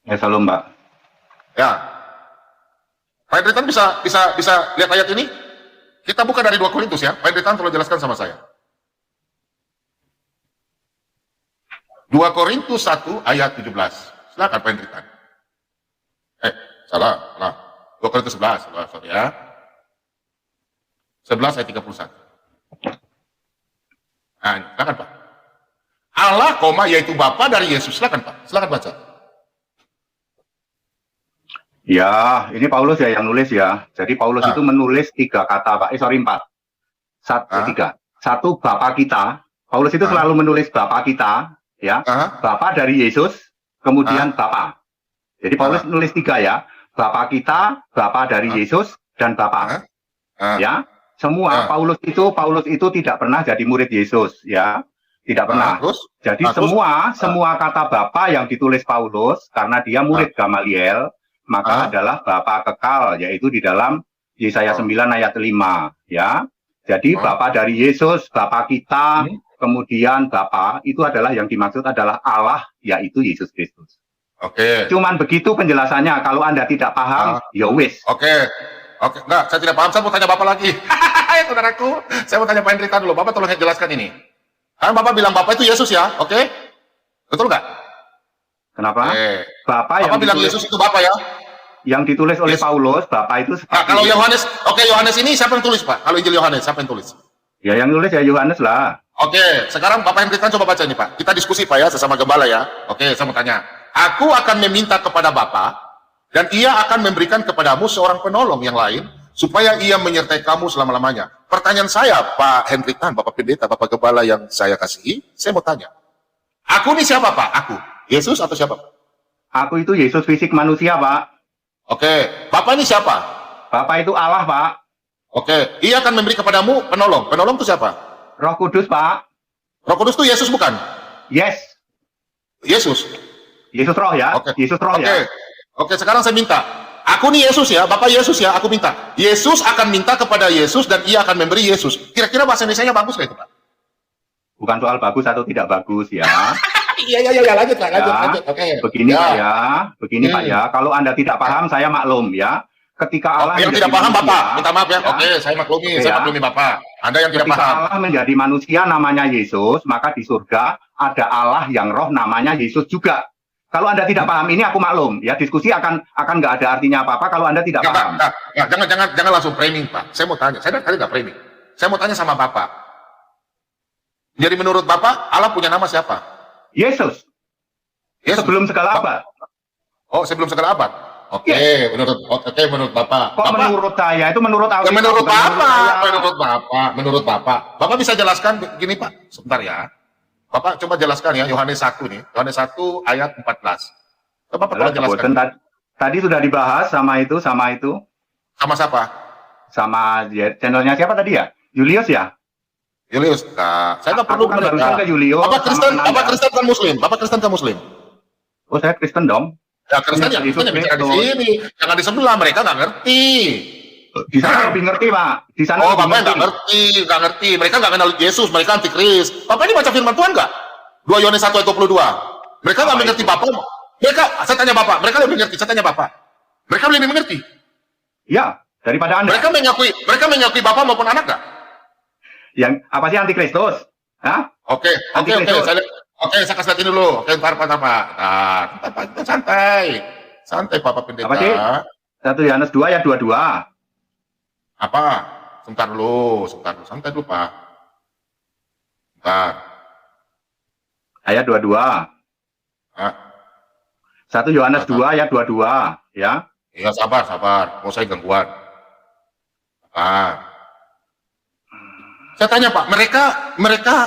Ya, salam Mbak. Ya, Pak Hendritan bisa lihat ayat ini? Kita buka dari 2 Korintus ya. Pak Hendritan tolong jelaskan sama saya. 2 Korintus 1 ayat 17. Silakan Pak Hendritan. Salah. 2 Korintus 11, sorry ya. 11 ayat 31. Nah, silakan Pak. Allah, yaitu Bapa dari Yesus. Silakan Pak, silakan baca. Ya, ini Paulus ya yang nulis ya. Jadi Paulus itu menulis 3 kata, Pak. 4. 3. 1, Bapa kita. Paulus itu selalu menulis Bapa kita, ya. Bapa dari Yesus, kemudian Bapa. Jadi Paulus nulis 3 ya. Bapa kita, Bapa dari Yesus, dan Bapa. Ya. Semua Paulus itu tidak pernah jadi murid Yesus, ya. Tidak pernah. Jadi semua kata Bapa yang ditulis Paulus karena dia murid Gamaliel, maka adalah Bapa kekal, yaitu di dalam Yesaya 9 ayat 5, ya. Jadi Bapa dari Yesus, Bapa kita, kemudian Bapa itu adalah yang dimaksud adalah Allah, yaitu Yesus Kristus. Oke. Cuman begitu penjelasannya. Kalau Anda tidak paham, ya wis. Oke, enggak, saya tidak paham. Saya mau tanya Bapak lagi. Saudaraku, saya mau tanya Pak Hendritan dulu. Bapak tolong jelaskan ini. Kan Bapak bilang Bapak itu Yesus ya, oke? Betul nggak? Kenapa? Bapak bilang Yesus itu Bapak ya? Yang ditulis oleh Paulus, Bapak itu Nah, kalau Yohanes, Yohanes ini siapa yang tulis Pak? Kalau Injil Yohanes, siapa yang tulis? Ya yang nulis ya Yohanes lah. Oke, sekarang Bapak Hendritan coba baca ini Pak. Kita diskusi Pak ya, sesama gembala ya. Oke, saya mau tanya. Aku akan meminta kepada Bapa, dan ia akan memberikan kepadamu seorang penolong yang lain, supaya ia menyertai kamu selama-lamanya. Pertanyaan saya, Pak Hendritan, Bapak Pendeta, Bapak Gembala yang saya kasihi, saya mau tanya. Aku ini siapa Pak? Aku? Yesus atau siapa? Aku itu Yesus fisik manusia, Pak. Oke, Bapak ini siapa? Bapak itu Allah, Pak. Oke, ia akan memberi kepadamu penolong. Penolong itu siapa? Roh Kudus, Pak. Roh Kudus itu Yesus bukan? Yes. Yesus. Yesus roh ya. Yesus roh ya. Oke, sekarang saya minta. Aku nih Yesus ya, Bapak Yesus ya, aku minta. Yesus akan minta kepada Yesus dan ia akan memberi Yesus. Kira-kira bahasa Indonesia-nya bagus nggak itu, Pak? Bukan soal bagus atau tidak bagus ya. Iya, lanjut. Oke. Begini Pak ya. Kalau Anda tidak paham, saya maklum ya. Ketika Allah yang tidak paham Bapak, minta maaf ya. Oke, saya maklumi, saya maklumi Bapak. Anda yang tidak paham. Ketika Allah menjadi manusia namanya Yesus, maka di surga ada Allah yang roh namanya Yesus juga. Kalau Anda tidak paham ini, aku maklum ya. Diskusi akan nggak ada artinya apa-apa kalau Anda tidak paham. Jangan langsung framing Pak. Saya mau tanya, saya tadi nggak framing. Saya mau tanya sama Bapak. Jadi menurut Bapak, Allah punya nama siapa? Yesus. Sebelum segala abad. Oh, sebelum segala abad. Oke, menurut Bapak. Kok menurut saya? Itu menurut Allah. Menurut Bapak. Bapak bisa jelaskan begini Pak? Sebentar ya. Bapak coba jelaskan ya, Yohanes 1 nih. Yohanes 1 ayat 14. Coba Bapak jelaskan. Tadi sudah dibahas sama itu. Sama siapa? Sama channelnya siapa tadi ya? Julius ya? Julius. Nah, saya nggak perlu barusan ke Julius. Bapak Kristen kan Muslim? Bapak Kristen kan Muslim? Oh, saya Kristen dong. Ya Kristen ya bicara di sini, jangan di sebelah, mereka nggak ngerti. Di sana lebih ngerti Pak. Di sana. Oh, Bapak nggak ngerti. Mereka nggak kenal Yesus, mereka antikris. Bapak ini baca firman Tuhan nggak? 2 Yohanes 1 ayat 22. Mereka nggak mengerti Bapak. Saya tanya Bapak, mereka lebih mengerti. Saya tanya Bapak, mereka lebih mengerti. Ya, daripada Anda. Mereka mengakui Bapak maupun anak nggak? Yang apa sih antikristus? Hah? Oke. Saya kasih lihat ini dulu. Oke, ntar Pak. Nah, santai Bapak Pendeta. Apa sih? 1 Yohanes 2 ayat 22. Apa? Sebentar dulu. Santai dulu, Pak. Sebentar. Ayat 22. 1 Yohanes 2 ayat 22, ya. Iya, sabar. Mau saya gangguan. Saya tanya, Pak, mereka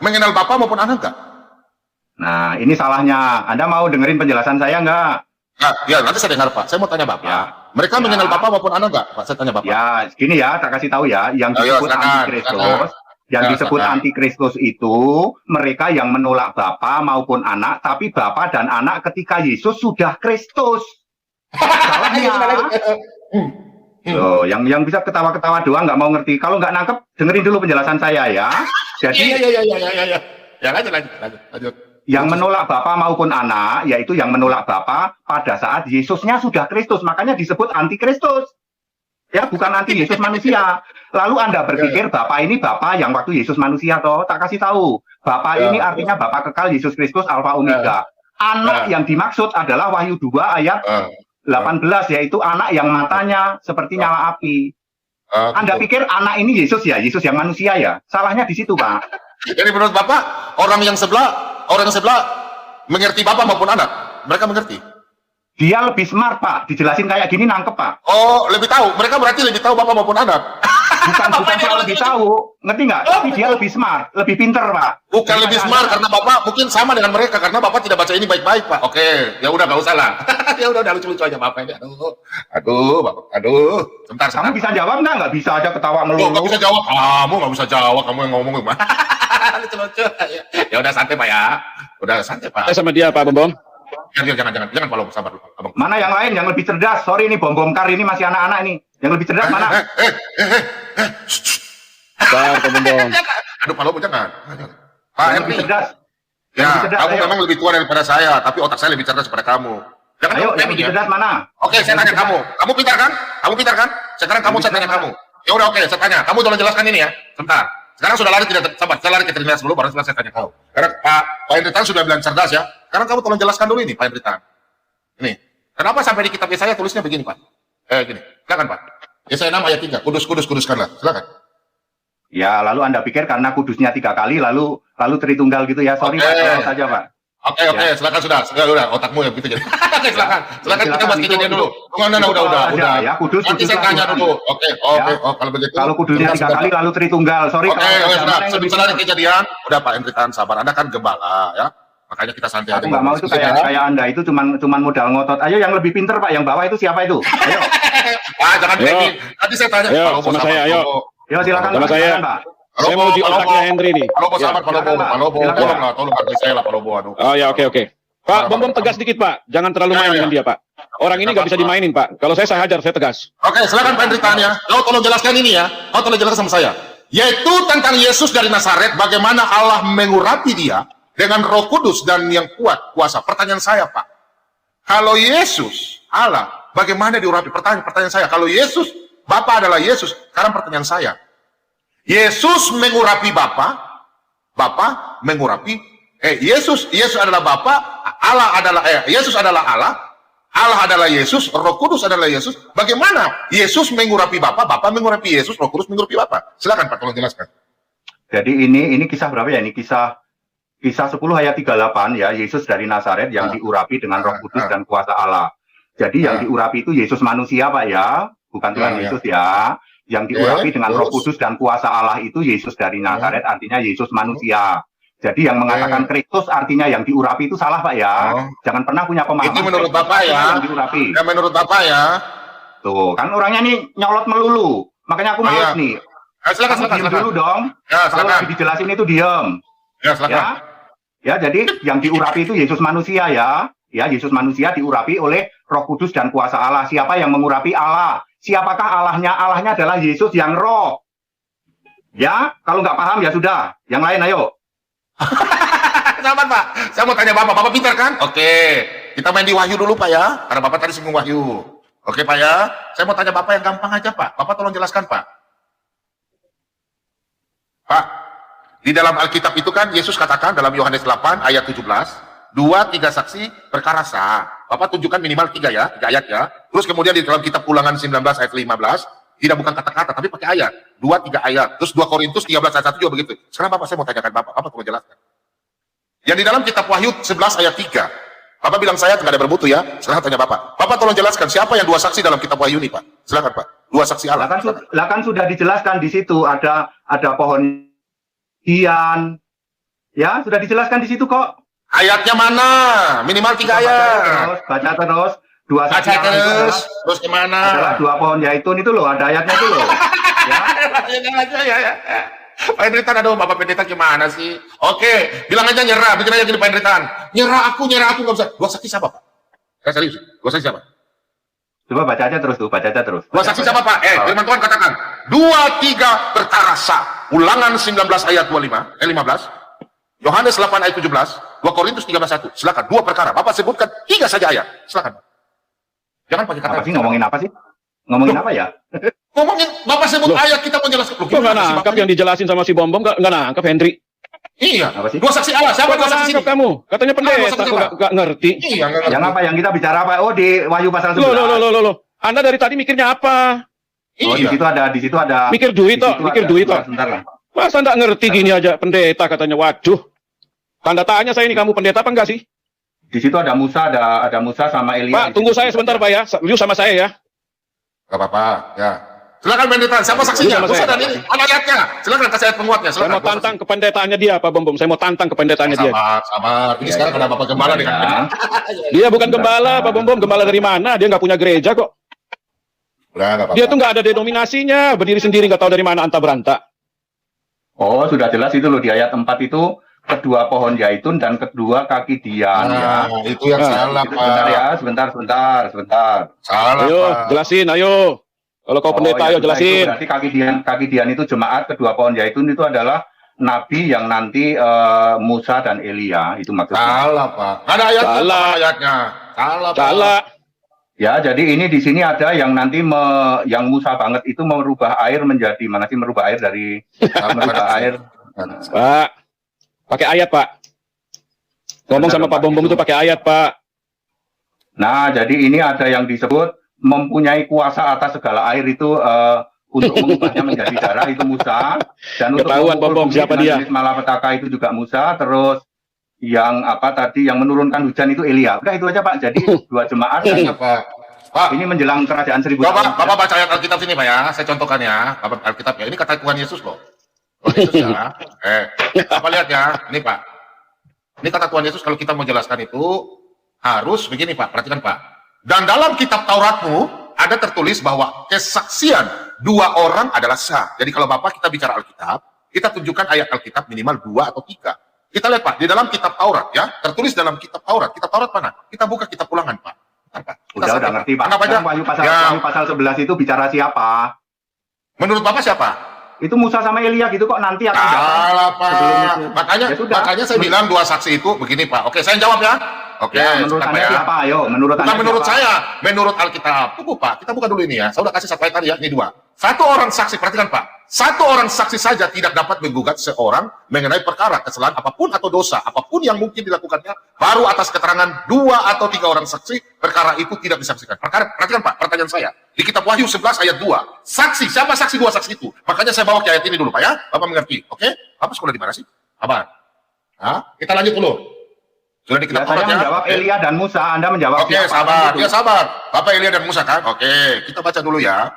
mengenal Bapak maupun anak enggak? Nah, ini salahnya. Anda mau dengerin penjelasan saya enggak? Nah, ya, nanti saya dengar, Pak. Saya mau tanya Bapak. Ya. Mereka mengenal Bapak maupun anak enggak? Pak, saya tanya Bapak. Ya, gini ya, tak kasih tahu ya. Yang disebut antikristus, antikristus itu mereka yang menolak Bapa maupun anak, tapi Bapa dan anak ketika Yesus sudah Kristus. Salahnya. Loh, yang bisa ketawa-ketawa doang nggak mau ngerti. Kalau nggak nangkep, dengerin dulu penjelasan saya ya. Jadi Ya, lanjut. Yang menolak Bapa maupun anak, yaitu yang menolak Bapa pada saat Yesusnya sudah Kristus. Makanya disebut anti-Kristus. Ya, bukan anti Yesus manusia. Lalu Anda berpikir Bapa ini Bapa yang waktu Yesus manusia toh, tak kasih tahu. Bapa ini artinya Bapa kekal Yesus Kristus Alfa Omega. Anak yang dimaksud adalah Wahyu 2 ayat 18, yaitu anak yang matanya seperti nyala api. Anda pikir anak ini Yesus ya, Yesus yang manusia ya? Salahnya di situ, Pak. Jadi menurut Bapak, orang yang sebelah mengerti Bapak maupun anak? Mereka mengerti? Dia lebih smart, Pak. Dijelasin kayak gini nangkep, Pak. Oh, lebih tahu. Mereka berarti lebih tahu Bapak maupun anak. Bukan soal lebih tahu, ngerti nggak? Tapi dia lebih smart, lebih pinter, Pak. Bukan lebih smart karena Bapak mungkin sama dengan mereka karena Bapak tidak baca ini baik-baik, Pak. Oke, ya udah nggak usah lah. Ya udah lucu-lucu aja Bapak ini. Aduh, Bapak. Aduh. Sebentar. Kamu bisa jawab nggak? Nggak bisa aja ketawa melulu. Oh, nggak bisa jawab. Kamu nggak bisa jawab. Kamu yang ngomong gimana? Lucu-lucu. Ya udah santai, Pak ya. Udah santai, Pak. Saya sama dia, Pak Bom. Jangan Pak Lo, sabar dulu, Abang. Mana yang lain yang lebih cerdas? Sorry nih, bom kar ini masih anak-anak nih. Yang lebih cerdas mana? Sabar, Pak Bom. Aduh, Pak Lo, jangan. Pak Yang lebih Henry. cerdas. Yang Ya, lebih cerdas, kamu ayo. memang lebih tua daripada saya, tapi otak saya lebih cerdas daripada kamu. Jangan Ayo, kamu yang planning lebih ya. cerdas mana? Oke, saya tanya kamu. Kamu pintar kan? Kamu pintar kan? Sekarang kamu saya tanya kamu. Ya udah oke, saya tanya. Kamu tolong jelaskan ini ya. Sebentar. Sekarang sudah lari tidak sabar. Saya lari ke Trinitas dulu baru saya tanya kamu. Karena Pak Henry Tan sudah bilang cerdas ya. Sekarang kamu tolong jelaskan dulu ini Pak Henry Tan. Ini. Kenapa sampai di kitab Yesaya tulisnya begini, Pak? Gini. Silakan, Pak. Yesaya 6 ayat 3. Kuduskanlah. Silakan. Ya, lalu Anda pikir karena kudusnya 3 kali, lalu Tritunggal gitu ya. Sorry, Oke. Pak, terus saja, Pak. Oke, silakan sudah. Otakmu ya begitu jadi. Oke, silakan kita bahas kejadian dulu. Udah. Ya, kudus. Nanti saya tanya dulu. Oke. Oh, kalau begitu. Kalau kudusnya 3 kali, lalu Tritunggal. Sorry. Oke, sudah. Sebelum ada kejadian, udah Pak Henry Tan sabar. Anda kan gembala ya. Makanya kita santai aja. Aku nggak mau itu kayak Anda itu cuman modal ngotot. Ayo yang lebih pinter, Pak. Yang bawah itu siapa itu? Ayo. Jangan planning. Nanti saya tanya. Ayo, Pak Lobo, sama sabar, saya, Pak ayo. Lobo. Yo, silakan, Sama Pak. saya. Silakan, Pak. Saya mau di otaknya Henry nih. Pak Lobo sabar, Pak Lobo. silakan, Pak Lobo, silakan. tolong hargai saya lah Pak Lobo. Aduh. Oh ya, oke. Pak Bom tegas dikit, Pak. Jangan terlalu main dengan dia, Pak. Orang ini nggak bisa dimainin, Pak. Kalau saya hajar, saya tegas. Oke, silakan Pak Henry Tan ya. Kau tolong jelaskan ini ya. Kau tolong jelaskan sama saya. Yaitu tentang Yesus dari Nazaret, bagaimana Allah mengurapi dia dengan Roh Kudus dan yang kuat kuasa. Pertanyaan saya, Pak. Kalau Yesus Allah, bagaimana diurapi? Pertanyaan saya. Kalau Yesus Bapa adalah Yesus, sekarang pertanyaan saya. Yesus mengurapi Bapa mengurapi Yesus adalah Bapa, Allah adalah Yesus adalah Allah, Allah adalah Yesus, Roh Kudus adalah Yesus. Bagaimana Yesus mengurapi Bapa mengurapi Yesus, Roh Kudus mengurapi Bapa? Silakan Pak, tolong jelaskan. Jadi ini kisah berapa ya? Ini kisah 10 ayat 38 ya. Yesus dari Nazaret yang diurapi dengan Roh Kudus dan kuasa Allah. Jadi yang diurapi itu Yesus manusia, Pak ya, bukan Tuhan Yesus ya. Yang diurapi dengan Roh Kudus dan kuasa Allah itu Yesus dari Nazaret, artinya Yesus manusia. Jadi yang mengatakan Kristus artinya yang diurapi itu salah, Pak ya. Jangan pernah punya pemahaman. Itu menurut Bapak ya. Yang diurapi. Ya menurut Bapak ya. Tuh, kan orangnya nih nyolot melulu. Makanya aku males nih. Silakan. Diam dulu dong. Ya, Kalau silakan. lagi dijelasin itu diam. Ya, silakan. Ya, jadi yang diurapi itu Yesus manusia ya. Ya, Yesus manusia diurapi oleh Roh Kudus dan kuasa Allah. Siapa yang mengurapi Allah? Siapakah Allahnya? Allahnya adalah Yesus yang roh. Ya, kalau nggak paham ya sudah. Yang lain ayo. Sabar Pak, saya mau tanya Bapak pintar kan? Oke, kita main di Wahyu dulu Pak ya, karena Bapak tadi singgung Wahyu. Oke Pak ya, saya mau tanya Bapak yang gampang aja Pak. Bapak tolong jelaskan Pak. Pak, di dalam Alkitab itu kan Yesus katakan dalam Yohanes 8 ayat 17, 2-3 saksi perkara sah. Bapak tunjukkan minimal 3 ya, 3 ayat ya. Terus kemudian di dalam kitab Ulangan 19 ayat 15, tidak bukan kata-kata tapi pakai ayat. 2-3 ayat. Terus 2 Korintus 13 ayat 1 juga begitu. Sekarang Bapak saya mau tanyakan Bapak tolong jelaskan. Yang di dalam kitab Wahyu 11 ayat 3. Bapak bilang saya tidak ada bermutu ya. Sekarang tanya Bapak. Bapak tolong jelaskan siapa yang 2 saksi dalam kitab Wahyu ini Pak? Silakan Pak. 2 saksi Allah. Kan sudah dijelaskan di situ ada pohon hian. Ya, sudah dijelaskan di situ kok. Ayatnya mana? Minimal 3 ayat. Baca terus. 2 saksi Baca Allah itu terus kemana? adalah 2 pohon zaitun itu loh, ada ayatnya itu loh. Ya. Pak Henry Tan, aduh Bapak Pendeta gimana sih? Oke, bilang aja nyerah, bikin aja gini Pak Henry Tan. Nyerah aku nggak bisa. 2 saksi siapa Pak? Saya serius, 2 saksi siapa? Coba baca aja terus tuh, baca aja terus. 2 saksi siapa Pak? Firman Tuhan katakan 2-3 perkara sah. Ulangan 19 ayat 15. Yohanes 8 ayat 17, 2 Korintus 13:1. Silakan, 2 perkara. Bapak sebutkan 3 saja ayat. Silakan. Jangan pakai kata. Apa sih ngomongin apa sih? Ngomongin apa ya? Ngomongin, Bapak sebut ayat, kita menjelaskan. Kok nggak nangkap yang dijelasin sama si Bom Bom? Nggak nangkap, Hendri? Iya. Apa sih? 2 saksi Allah. Siapa Kok 2 nggak saksi nangkap sini? kamu? Katanya pendeta, saksi kok Allah. nggak ngerti? Iya, nggak ngerti. Yang apa yang kita bicara apa? Oh, di Wahyu pasal 11. Loh. Anda dari tadi mikirnya apa? Oh, di Iya. situ ada. Mikir duit di toh, situ mikir ada- duit toh. Sebentar lah. Masa nggak ngerti gini aja pendeta katanya, waduh. Tanda tanya saya ini, kamu pendeta apa enggak sih? Di situ ada Musa, ada Musa sama Elia. Pak, tunggu saya sebentar Pak ya. Lu sama saya ya. Gak apa-apa, ya. Silakan pendeta, siapa saksinya? Sama Musa saya. dan ini, mana ayatnya? Silakan kasih ayat penguatnya. Saya Silakan. mau tantang kependetaannya dia, Pak Bom Bom. Saya mau tantang kependetaannya dia. Sabar. Ini sekarang ada Bapak Gembala dengan Ya. Dia bukan gembala, Pak Bom Bom. Gembala dari mana? Dia nggak punya gereja kok. Udah, gak apa-apa. Dia tuh nggak ada denominasinya, berdiri sendiri, nggak tahu dari mana anta beranta. Oh, sudah jelas itu loh di ayat 4 itu kedua pohon zaitun dan kedua kaki dian ya. Nah, itu yang salah, Sebentar Pak. ya, sebentar. Salah, Ayo, Pak. jelasin, ayo. Kalau kau pendeta, Oh, ayo ya sudah, itu jelasin. berarti kaki dian itu jemaat, kedua pohon zaitun itu adalah nabi yang nanti Musa dan Elia itu maksudnya. Salah, Pak. Gak ada ayatnya. Salah. Apa ayatnya. Salah, Pak. Salah. Ya, jadi ini di sini ada yang nanti yang Musa banget itu merubah air menjadi mana sih merubah air dari merubah air. Pak, pakai ayat Pak. Ngomong sama Pak Bom Bom itu pakai ayat Pak. Nah, jadi ini ada yang disebut mempunyai kuasa atas segala air itu untuk mengubahnya menjadi darah itu Musa, dan untuk Ketahuan, memukul Bom Bom, bumi siapa dengan dia? jenis malapetaka itu juga Musa. Terus yang apa tadi yang menurunkan hujan itu Elia. Udah itu aja Pak. Jadi dua jemaat Iya, Pak. Pak, ini menjelang kerajaan 1000 Bapak, tahun. Bapak baca ayat Alkitab sini, Pak ya. Saya contohkan ya. Bapak Alkitab ya. Ini kata Tuhan Yesus loh. Tuhan Yesus ya. Bapak lihat ya. Ini Pak. Ini kata Tuhan Yesus kalau kita mau jelaskan itu harus begini Pak. Perhatikan Pak. Dan dalam kitab Tauratmu ada tertulis bahwa kesaksian dua orang adalah sah. Jadi kalau Bapak kita bicara Alkitab, kita tunjukkan ayat Alkitab minimal 2 atau 3. Kita lihat Pak, di dalam kitab Taurat ya, tertulis dalam kitab Taurat. Kitab Taurat mana? Kita buka kitab Ulangan Pak. Bentar, Pak. Kita Udah sampai, ngerti Pak. Anggap aja. Sekarang Ya. Wahyu pasal 11 itu bicara siapa? Menurut Bapak siapa? Itu Musa sama Elia gitu kok nanti akan datang. Salah Pak. Sebelum itu. Makanya, Ya sudah. makanya saya bilang dua saksi itu begini Pak. Oke, saya jawab ya. Oke, Ya, menurut sebentar, Anda Pak ya. siapa? Ayo, menurut Bukan Anda menurut siapa? saya, menurut Alkitab. Tunggu Pak, kita buka dulu ini ya. Saya udah kasih satu ayat tadi ya, ini 2. Satu orang saksi, perhatikan Pak. Satu orang saksi saja tidak dapat menggugat seorang mengenai perkara kesalahan apapun atau dosa apapun yang mungkin dilakukannya. Baru atas keterangan 2 atau 3 orang saksi, perkara itu tidak disaksikan. Perhatikan Pak, pertanyaan saya. Di kitab Wahyu 11 ayat 2. Saksi, siapa saksi 2 saksi itu? Makanya saya bawa ke ayat ini dulu Pak ya. Bapak mengerti, oke? Bapak sekolah di mana sih? Apa? Hah? Kita lanjut dulu. Sudah di Ya, kitab saya Taurat ya? menjawab Oke. Elia dan Musa, Anda menjawab Oke, siapa? sabar. Gitu. Ya, sabar. Bapak Elia dan Musa kan? Oke, kita baca dulu ya.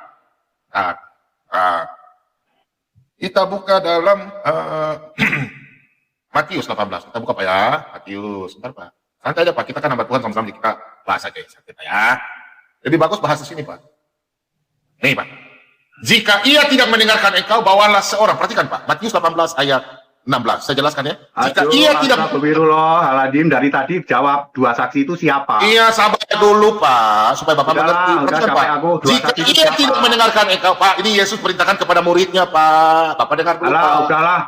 Kita buka dalam Matius 18. Kita buka Pak ya. Matius. Sebentar Pak. Santai aja Pak. Kita kan hamba Tuhan sama-sama kita bahas aja. Santai Pak ya. Lebih bagus bahas di sini Pak. Nih Pak. Jika ia tidak mendengarkan engkau, bawalah seorang. Perhatikan Pak. Matius 18 ayat 16. Saya jelaskan ya. Jika Aduh, ia tidak Astagfirullahaladzim, dari tadi jawab dua saksi itu siapa? Iya, sabar dulu Pak, supaya Bapak Udah, mengerti. udah Perhatikan capek Pak, aku, dua jika saksi itu ia siapa? tidak mendengarkan engkau, Pak, ini Yesus perintahkan kepada muridnya, Pak. Bapak dengar dulu, Alah, Pak. udahlah.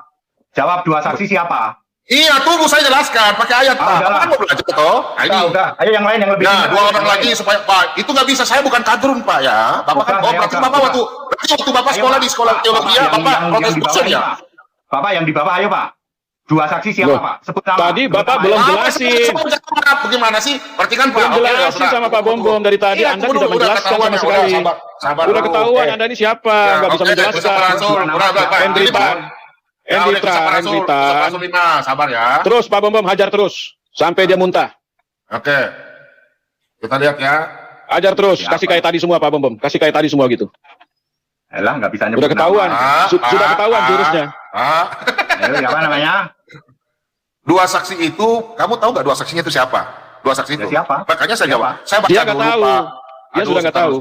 Jawab dua saksi siapa? Iya, tunggu saya jelaskan, pakai ayat, Pak. udahlah. Bapak mau belajar, toh? Nah, ini. Udah. Ayo yang lain yang lebih. Nah, 2 orang lagi supaya, Pak, itu nggak bisa. Saya bukan kadrun, Pak, ya. Bapak kan, Udah, berarti udah, Bapak udah. waktu Bapak Ayo, sekolah Pak. di sekolah teologi ya, Yang Bapak di protes bawah dosen ini, ya. Pak. Bapak yang di bawah, ayo Pak. Dua saksi siapa Loh, Pak? Sebut nama. tadi Sebut Bapak nama. belum Ah, jelasin. Bagaimana sih? Perhatikan Pak. Belum Oke, jelasin sudah. sama Pak Bom Bom dari tadi. Iya, Anda tunggu tidak dulu, udah menjelaskan ketahuan sama ya, sekali. udah, sabar Udah dulu. ketahuan Oke. Anda ini siapa? Ya, Nggak bisa oke, menjelaskan. Musa Rasul. Udah, Pak. Hendrita. Ya, udah, Hendrita, Musa Rasul, Hendrita. Musa Rasul 5, sabar ya. Terus Pak Bom Bom hajar terus sampai dia muntah. Oke. Kita lihat ya. Ajar terus, Ya, kasih Pak. kayak tadi semua Pak Bom Bom. Kasih kayak tadi semua gitu. Elah, nggak bisa nyebut Udah ketahuan. nama. Sudah ketahuan jurusnya. Ayo, siapa namanya? Dua saksi itu, kamu tahu nggak dua saksinya itu siapa? Dua saksi itu. Ya, siapa? Makanya saya Siapa? jawab. Saya baca Dia nggak dulu, tahu. Pak. Dia sudah nggak tahu.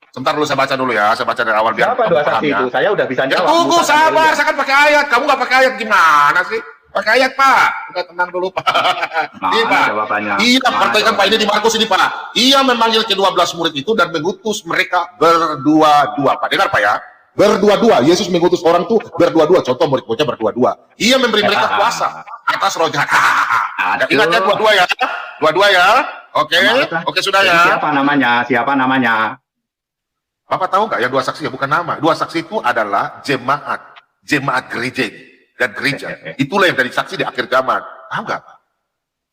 Sebentar dulu saya baca dulu ya. Saya baca dari awal biar Siapa kamu dua paham saksi ya. itu? Saya udah bisa Ya jawab. tunggu, Musa dan sabar. Elia. Saya kan pakai ayat. Kamu nggak pakai ayat gimana sih? Pakai ayat, Pak. Udah tenang dulu, Pak. Mana Iya, Pak. jawabannya? Iya, Mana perhatikan Pak, ini di Markus ini, Pak. Ia memanggil ke-12 murid itu dan mengutus mereka berdua-dua. Pak, dengar Pak ya. Berdua-dua. Yesus mengutus orang tuh berdua-dua. Contoh murid-muridnya berdua-dua. Ia memberi mereka kuasa atas roh jahat. Aduh. Ingat ya dua-dua ya. Dua-dua ya. Oke. Maaf. Oke sudah Jadi ya. Siapa namanya? Siapa namanya? Bapak tahu nggak ya dua saksi ya bukan nama. Dua saksi itu adalah jemaat gereja ini dan gereja. Itulah yang dari saksi di akhir zaman. Tahu nggak Pak?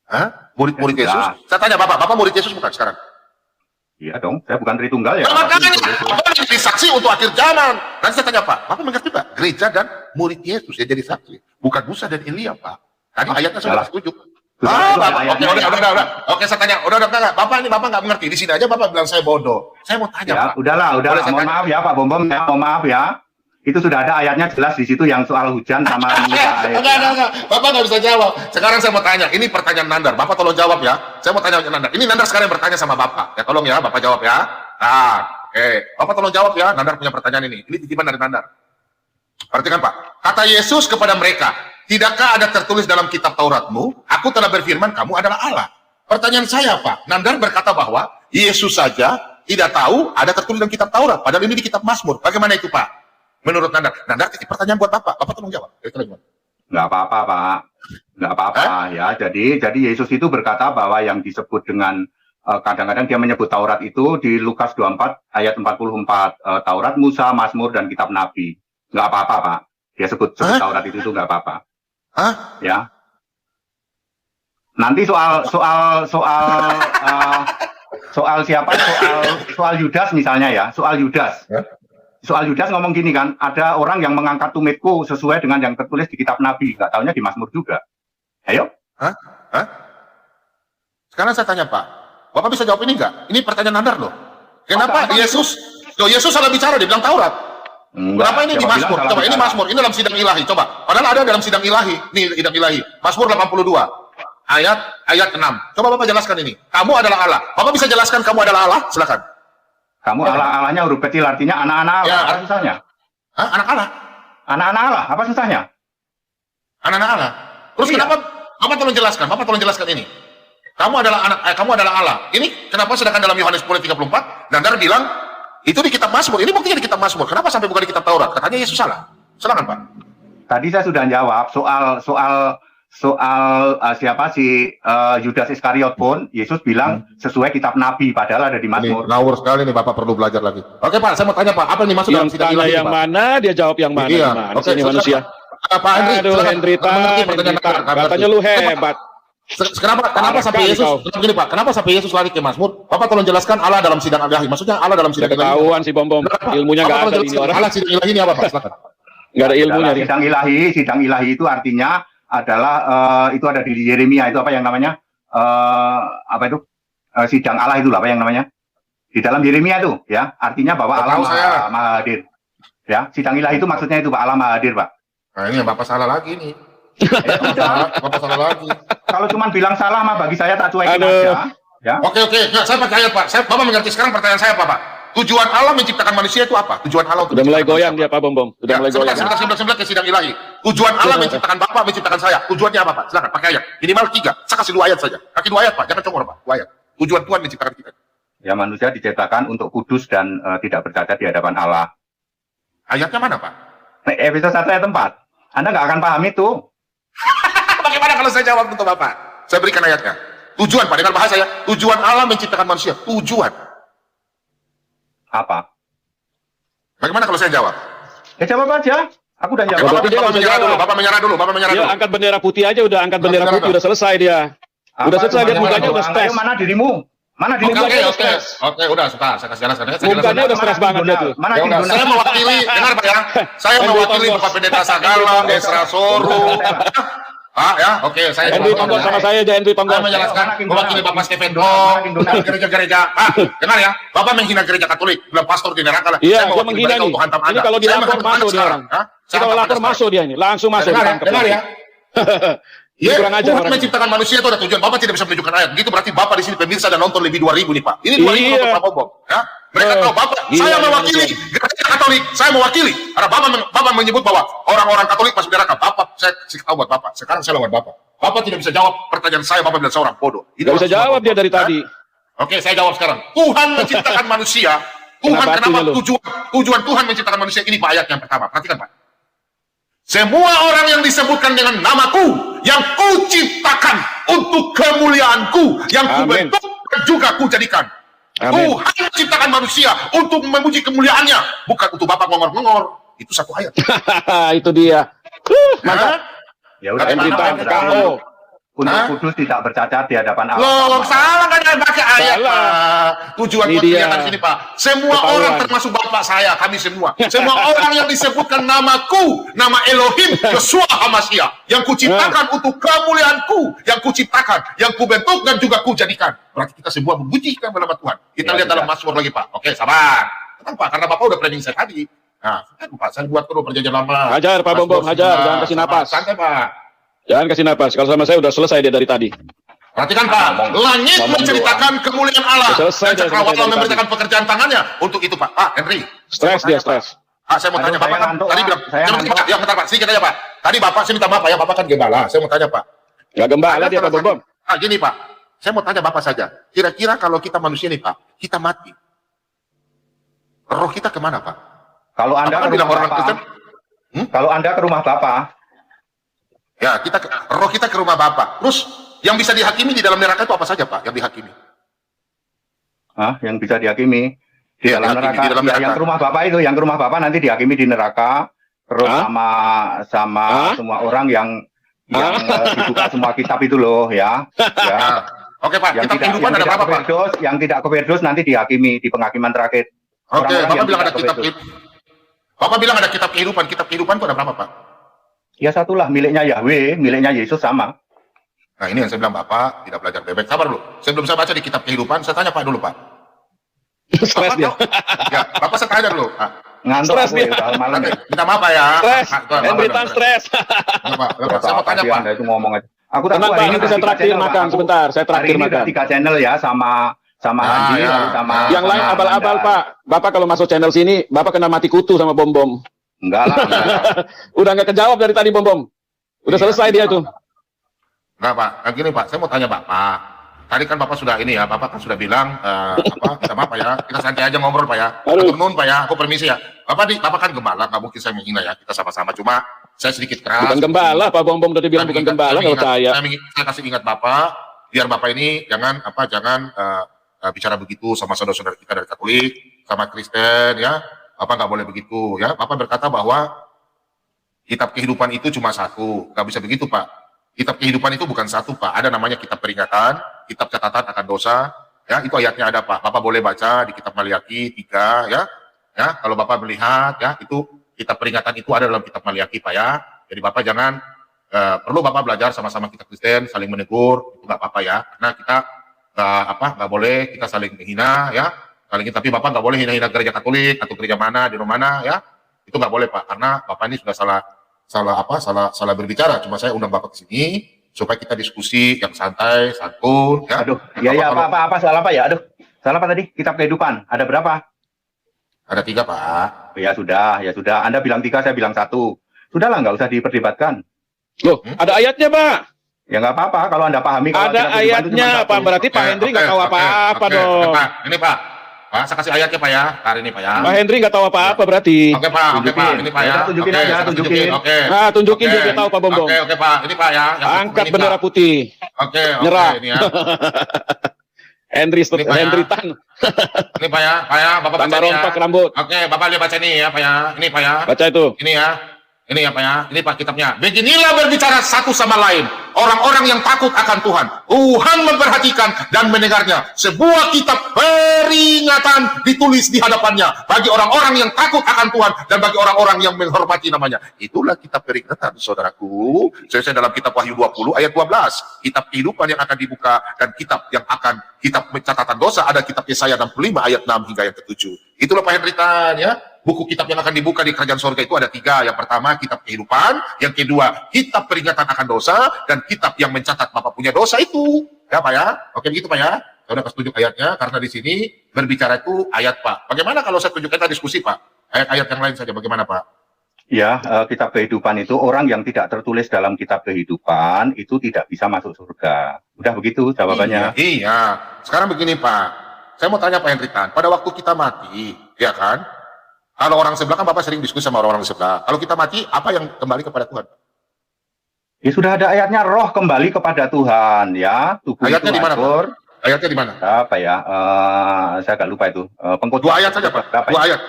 Hah? Murid-murid Ya, Yesus? Saya tanya Bapak murid Yesus bukan sekarang? Iya dong, saya bukan Tritunggal ya. Nah, makanya Tapi Yesus. Bapak jadi saksi untuk akhir zaman. Nanti saya tanya Pak, Bapak mengerti Pak? Gereja dan murid Yesus ya jadi saksi. Bukan Musa dan Elia Pak. Tadi ayatnya sudah setuju. Sudah, itu Bapak, ayatnya. oke, udah. Oke, saya tanya, udah, enggak. Bapak ini Bapak nggak mengerti. Di sini aja Bapak bilang saya bodoh. Saya mau tanya Ya, Pak. udahlah. Boleh saya Mohon tanya? maaf ya Pak Bom ya, mohon maaf ya. Itu sudah ada ayatnya jelas di situ yang soal hujan sama Enggak. Bapak nggak bisa jawab. Sekarang saya mau tanya. Ini pertanyaan Nandar. Bapak tolong jawab ya. Saya mau tanya Nandar. Ini Nandar sekarang yang bertanya sama Bapak. Ya tolong ya, Bapak jawab ya. Nah, oke. Bapak tolong jawab ya. Nandar punya pertanyaan ini. Ini titipan dari Nandar. Perhatikan Pak. Kata Yesus kepada mereka, tidakkah ada tertulis dalam kitab Tauratmu? Aku telah berfirman, kamu adalah Allah. Pertanyaan saya Pak. Nandar berkata bahwa Yesus saja tidak tahu ada tertulis dalam kitab Taurat. Padahal ini di kitab Mazmur. Bagaimana itu Pak? Menurut Nandar. Nandar titip pertanyaan buat Bapak. Bapak tolong jawab. Nggak apa-apa Pak. Nggak apa-apa ya. Jadi Yesus itu berkata bahwa yang disebut dengan kadang-kadang dia menyebut Taurat itu di Lukas 24 ayat 44. Taurat, Musa, Mazmur, dan kitab Nabi. Nggak apa-apa Pak. Dia sebut Taurat itu nggak apa-apa. Hah? Ya. Nanti soal siapa? Soal Yudas misalnya ya. Soal Yudas ngomong gini kan, ada orang yang mengangkat tumitku sesuai dengan yang tertulis di kitab Nabi, nggak taunya di Mazmur juga. Ayo. Hah? Sekarang saya tanya Pak, Bapak bisa jawab ini nggak? Ini pertanyaan Nandar loh. Kenapa Yesus salah bicara, dia bilang Taurat. Kenapa ini di Mazmur? Coba ini Mazmur, ini dalam sidang ilahi. Coba, padahal ada dalam sidang ilahi. Ini sidang ilahi. Mazmur 82 ayat 6. Coba Bapak jelaskan ini. Kamu adalah Allah. Bapak bisa jelaskan kamu adalah Allah? Silakan. Kamu Allah-Allahnya huruf kecil artinya anak-anak Allah. Ya. Apa susahnya? Hah? Anak Allah? Anak-anak Allah, apa susahnya? Anak-anak Allah. Terus Iya. kenapa? Bapak tolong jelaskan ini. Kamu adalah kamu adalah Allah. Ini kenapa sedangkan dalam Yohanes 10:34 Nandar bilang itu di kitab Mazmur. Ini buktinya di kitab Mazmur. Kenapa sampai bukan di kitab Taurat? Katanya Yesus salah. Silakan Pak. Tadi saya sudah jawab soal siapa si Yudas Iskariot pun Yesus bilang sesuai kitab Nabi padahal ada di Mazmur. Ngawur sekali nih Bapak perlu belajar lagi. Oke Pak, saya mau tanya Pak, apa yang dimaksud dalam Yang sidang tanya ilahi yang Pak? mana, dia jawab yang mana. Iya. Gimana Oke, sih ini silakan, manusia? Pak Henry, Aduh, silakan. Hendrita, Mengerti pertanyaan Nandar, nggak katanya mengerti. lu hebat. Kenapa Parah sampai sekali Yesus? kau. Begini Pak, kenapa sampai Yesus lari ke Mazmur? Bapak tolong jelaskan Allah dalam sidang ilahi. Maksudnya Allah dalam sidang Udah ilahi. ketahuan si Bom, ilmunya Bapak nggak tolong ada ini jelaskan orang. Allah sidang ilahi ini apa Pak? Silakan. Nggak ada ilmunya dia. Sidang ilahi itu artinya adalah itu ada di Yeremia itu apa yang namanya sidang Allah itu apa yang namanya di dalam Yeremia itu ya artinya bahwa Allah maha hadir ya sidang ilahi itu maksudnya itu Pak Allah maha hadir Pak. Nah ini yang Bapak salah lagi nih. Bapak salah lagi. Kalau cuma bilang salah mah bagi saya tak cuekin Aduh. aja ya. Oke, nggak, saya pakai ayat Pak. Bapak mengerti sekarang pertanyaan saya apa Pak? Tujuan Allah menciptakan manusia itu apa? Tujuan Allah untuk Udah mulai menciptakan goyang manusia. dia Pak Bom. Udah mulai goyang. Sebentar ke sidang ilahi. Tujuan Allah menciptakan Bapak, menciptakan saya. Tujuannya apa Pak? Silakan pakai ayat. Minimal 3. Saya kasih 2 ayat saja. Kaki 2 ayat Pak, jangan congor Pak. 2 ayat. Tujuan Tuhan menciptakan kita. Ya manusia diciptakan untuk kudus dan tidak bercacat di hadapan Allah. Ayatnya mana Pak? Nah, episode 1 ayat 4. Anda nggak akan paham itu. Bagaimana kalau saya jawab untuk Bapak? Saya berikan ayatnya. Tujuan Pak, dengan bahasa ya. Tujuan Allah menciptakan manusia. Tujuan. Apa? Bagaimana kalau saya jawab? Ya jawab aja. Aku udah jawab. Berarti dia nggak bisa jawab. Bapak menyerah dulu. Dia angkat bendera putih aja udah angkat bendera putih udah selesai dia. Udah selesai lihat mukanya udah stres. Mana dirimu? Mana dirimu? Oke, udah suka. Saya kasih jelaskan. Mukanya udah stres banget dia tuh. Mana Ya udah, dirimu? saya mewakili, dengar Pak ya. Saya mewakili Bapak Pendeta Sagala, Esra Soru. Ya, oke, saya Henry Tonggol sama saya aja Henry Tonggol. Saya menjelaskan mewakili Bapak Stephen Dong, gereja-gereja. Dengar ya, Bapak menghina gereja Katolik, bilang pastor di neraka lah. Iya, Saya dia mewakili menghina mereka nih. untuk hantam Ini Anda. kalau Saya dilapor menghadap masuk Anda dia sekarang, orang. ya. Ini Saya kalau hantam lapor Anda masuk dia ini, langsung masuk sekarang. ditangkap. Dengar ya. Ini kurang ajar Tuhan orang. menciptakan manusia itu ada tujuan. Bapak tidak bisa menunjukkan ayat. Gitu berarti Bapak di sini pemirsa dan nonton lebih 2.000 nih Pak. Ini 2.000 Iya. untuk Pak Bobok. Ya. Mereka tahu Bapak. Gila, Saya ini mewakili gereja Katolik. Saya mewakili. Karena Bapak menyebut bahwa orang-orang Katolik masuk neraka. Bapak, saya kasih tahu buat Bapak. Sekarang saya lawan Bapak. Bapak tidak bisa jawab pertanyaan saya. Bapak bilang seorang bodoh. Gak bisa jawab dia dari tadi. Oke, saya jawab sekarang. Tuhan menciptakan manusia. Tuhan Kenapa kenapa hatinya lu? tujuan Tuhan menciptakan manusia ini Pak ayat yang pertama. Perhatikan Pak. semua orang yang disebutkan dengan namaku, yang kuciptakan untuk kemuliaanku, yang Amin. kubentuk dan juga kujadikan. Amin. Tuhan menciptakan manusia untuk memuji kemuliaannya, bukan untuk bapak ngongor-ngongor. Itu satu ayat. Itu dia. Mantap. Hah? Ya udah, Henry Pak, Tan, berarti KO. untuk Hah? kudus tidak bercacat di hadapan Allah. Loh, salah kan jangan pakai ayat, Salah. Pak. Tujuan Ini buat dia. kelihatan sini, Pak. Semua Ketahuan. orang termasuk bapak saya, kami semua. Semua orang yang disebutkan namaku, nama Elohim, Yeshua HaMashiach, yang kuciptakan untuk kemuliaanku, yang kuciptakan, yang kubentuk dan juga kujadikan. Berarti kita semua memujikan nama Tuhan. Kita Ya, lihat dalam sudah. Mazmur lagi, Pak. Oke, sabar. Tenang, Pak, karena Bapak udah planning saya tadi. Nah, kan, Pak, saya buat terus perjanjian lama. Hajar, Pak Bom Bom, Mazmur hajar. 11. Jangan kasih Sabar, napas. Santai, Pak. Jangan kasih napas. Kalau sama saya udah selesai dia dari tadi. Perhatikan Pak, langit ngomong menceritakan kemuliaan Allah Sudah selesai, dan cakrawala sudah selesai memberitakan pekerjaan tangannya. Untuk itu Pak, Pak Henry. Stres dia, stres. Pak, saya mau Aduh, tanya, saya Bapak kan ngantuk, tadi Pak. bilang, Saya ngantuk. ya bentar Pak, sedikit aja Pak. Tadi Bapak, saya minta maaf Pak ya, Bapak kan gembala. Saya mau tanya Pak. Gak gembala dia, Pak Bom Bom. Gini Pak, saya mau tanya Bapak saja. Kira-kira kalau kita manusia nih Pak, kita mati, roh kita kemana Pak? Kalau Anda Bapak ke bilang rumah orang Bapak, Kristen, kalau Anda ke rumah Bapak, ya roh kita ke rumah Bapak. Terus yang bisa dihakimi di dalam neraka itu apa saja Pak? Yang dihakimi? yang bisa dihakimi di Ya, dalam dihakimi neraka. di dalam Ya, neraka. yang ke rumah Bapak itu, yang ke rumah Bapak nanti dihakimi di neraka, terus Hah? sama Hah? semua orang yang dibuka semua kitab itu loh, ya. Ya. Nah, oke Pak, kitab kehidupan ada berapa Pak? Yang tidak ke Firdaus nanti dihakimi di penghakiman terakhir. Oke, Orang-orang Bapak yang bilang tidak ada ke kitab Firdaus. Bapak bilang ada kitab kehidupan. Kitab kehidupan itu ada berapa, Pak? Ya satulah, miliknya Yahweh, miliknya Yesus sama. Nah, ini yang saya bilang Bapak tidak belajar bebek. Sabar dulu. Sebelum saya baca di kitab kehidupan, saya tanya Pak dulu, Pak. Stres dia. Ya, Bapak saya tanya dulu. Ah, Ngantuk Stres aku dia. ya, malam ya. minta maaf Pak ya. Stres. Bapak, Henry Bapak, Tan stres. Bapak, Bapak, saya mau tanya Apa sih Pak. Anda itu ngomong aja. Aku tak Tenang tahu Pak, hari ini nanti udah saya 3 traktir channel, Pak. makan Aku- sebentar. Saya Hari traktir ini udah makan. 3 channel ya, sama Andi, ya. lalu sama Yang lain sama abal-abal Anda. Pak. Bapak kalau masuk channel sini, Bapak kena mati kutu sama Bom Bom. Enggak lah. Udah nggak kejawab dari tadi Bom Bom. Udah Iya. selesai dia tuh. Enggak Pak, nah, gini Pak, saya mau tanya Bapak. Tadi kan Bapak sudah ini ya, Bapak kan sudah bilang minta maaf Pak ya, kita santai aja ngobrol Pak ya. Aduh. Atur nun Pak ya, aku permisi ya. Bapak kan gembala, nggak mungkin saya menghina ya, kita sama-sama. Cuma saya sedikit keras. Bukan gembala, Pak Bom Bom tadi bilang bukan gembala, nggak percaya. Saya kasih ingat Bapak, biar Bapak ini jangan bicara begitu sama saudara-saudara kita dari Katolik, sama Kristen ya. Bapak nggak boleh begitu ya. Bapak berkata bahwa kitab kehidupan itu cuma satu, nggak bisa begitu Pak. Kitab kehidupan itu bukan satu Pak, ada namanya kitab peringatan, kitab catatan akan dosa, ya itu ayatnya ada Pak. Bapak boleh baca di kitab Maliaki 3 ya. Ya, kalau Bapak melihat ya itu kitab peringatan itu ada dalam kitab Maliaki Pak ya. Jadi Bapak jangan perlu Bapak belajar sama-sama kita Kristen saling menegur, itu nggak apa-apa ya. Karena kita nggak boleh kita saling menghina ya. Tapi Bapak nggak boleh hina-hina gereja Katolik atau gereja mana di mana ya. Itu nggak boleh Pak, karena Bapak ini sudah salah berbicara. Cuma saya undang Bapak ke sini supaya kita diskusi yang santai, santun ya. Aduh, ya apa salah apa ya? Aduh, salah apa tadi? Kitab kehidupan. Ada berapa? Ada 3 Pak. Ya sudah. Anda bilang 3, saya bilang 1. Sudahlah, nggak usah diperdebatkan. Loh, ada ayatnya Pak. Ya nggak apa-apa kalau Anda pahami. Kalau Ada kitab kehidupan itu ayatnya cuma Pak. satu. Berarti Pak Henry nggak tahu apa-apa dong. Pak, ini Pak. Pak, saya kasih ayatnya Pak ya. Hari ini Pak ya. Pak Henry nggak tahu apa-apa berarti. Oke Pak, ini Pak ya. Ya, tunjukin Oke, aja, saya tunjukin. Oke. Nah, tunjukin Oke. dia tahu Pak Bom Bom. Oke Pak, ini Pak ya. Yang Angkat ini, bendera Pak. putih. Oke, Nyerah. ini ya. Henry Ini Pak ya. Henry Tan. Ini Pak ya, Bapak baca Tambah ini ya. rontok rambut. Oke, Bapak lihat baca ini ya Pak ya. Ini Pak ya. Baca itu. Ini ya. Ini ya Pak ya. Ini Pak kitabnya. Beginilah berbicara satu sama lain orang-orang yang takut akan Tuhan. Tuhan memperhatikan dan mendengarnya. Sebuah kitab peringatan ditulis di hadapannya bagi orang-orang yang takut akan Tuhan dan bagi orang-orang yang menghormati namanya. Itulah kitab peringatan, saudaraku. Sesuai dalam kitab Wahyu 20 ayat 12. Kitab kehidupan yang akan dibuka dan kitab catatan dosa ada kitab Yesaya 65 ayat 6 hingga yang ke-7. Itulah Pak Henry Tan ya. Buku kitab yang akan dibuka di kerajaan surga itu ada 3. Yang pertama kitab kehidupan, yang kedua kitab peringatan akan dosa, dan kitab yang mencatat Bapak punya dosa itu. Ya Pak ya? Oke begitu Pak ya? Saya udah kasih tunjuk ayatnya, karena di sini berbicara itu ayat Pak. Bagaimana kalau saya tunjukkan kita diskusi Pak? Ayat-ayat yang lain saja bagaimana Pak? Ya, kitab kehidupan itu orang yang tidak tertulis dalam kitab kehidupan itu tidak bisa masuk surga. Udah begitu jawabannya. Iya. Sekarang begini Pak, saya mau tanya Pak Henry Tan, pada waktu kita mati, ya kan? Kalau orang sebelah kan Bapak sering diskusi sama orang-orang di sebelah. Kalau kita mati, apa yang kembali kepada Tuhan? Ya sudah ada ayatnya, roh kembali kepada Tuhan ya. Tubuh Ayatnya itu di mana, hancur. Ayatnya di mana? Apa ya? Saya agak lupa itu. Pengkhotbah 2 ayat saja, Pak. berapa 2 ya? ayat.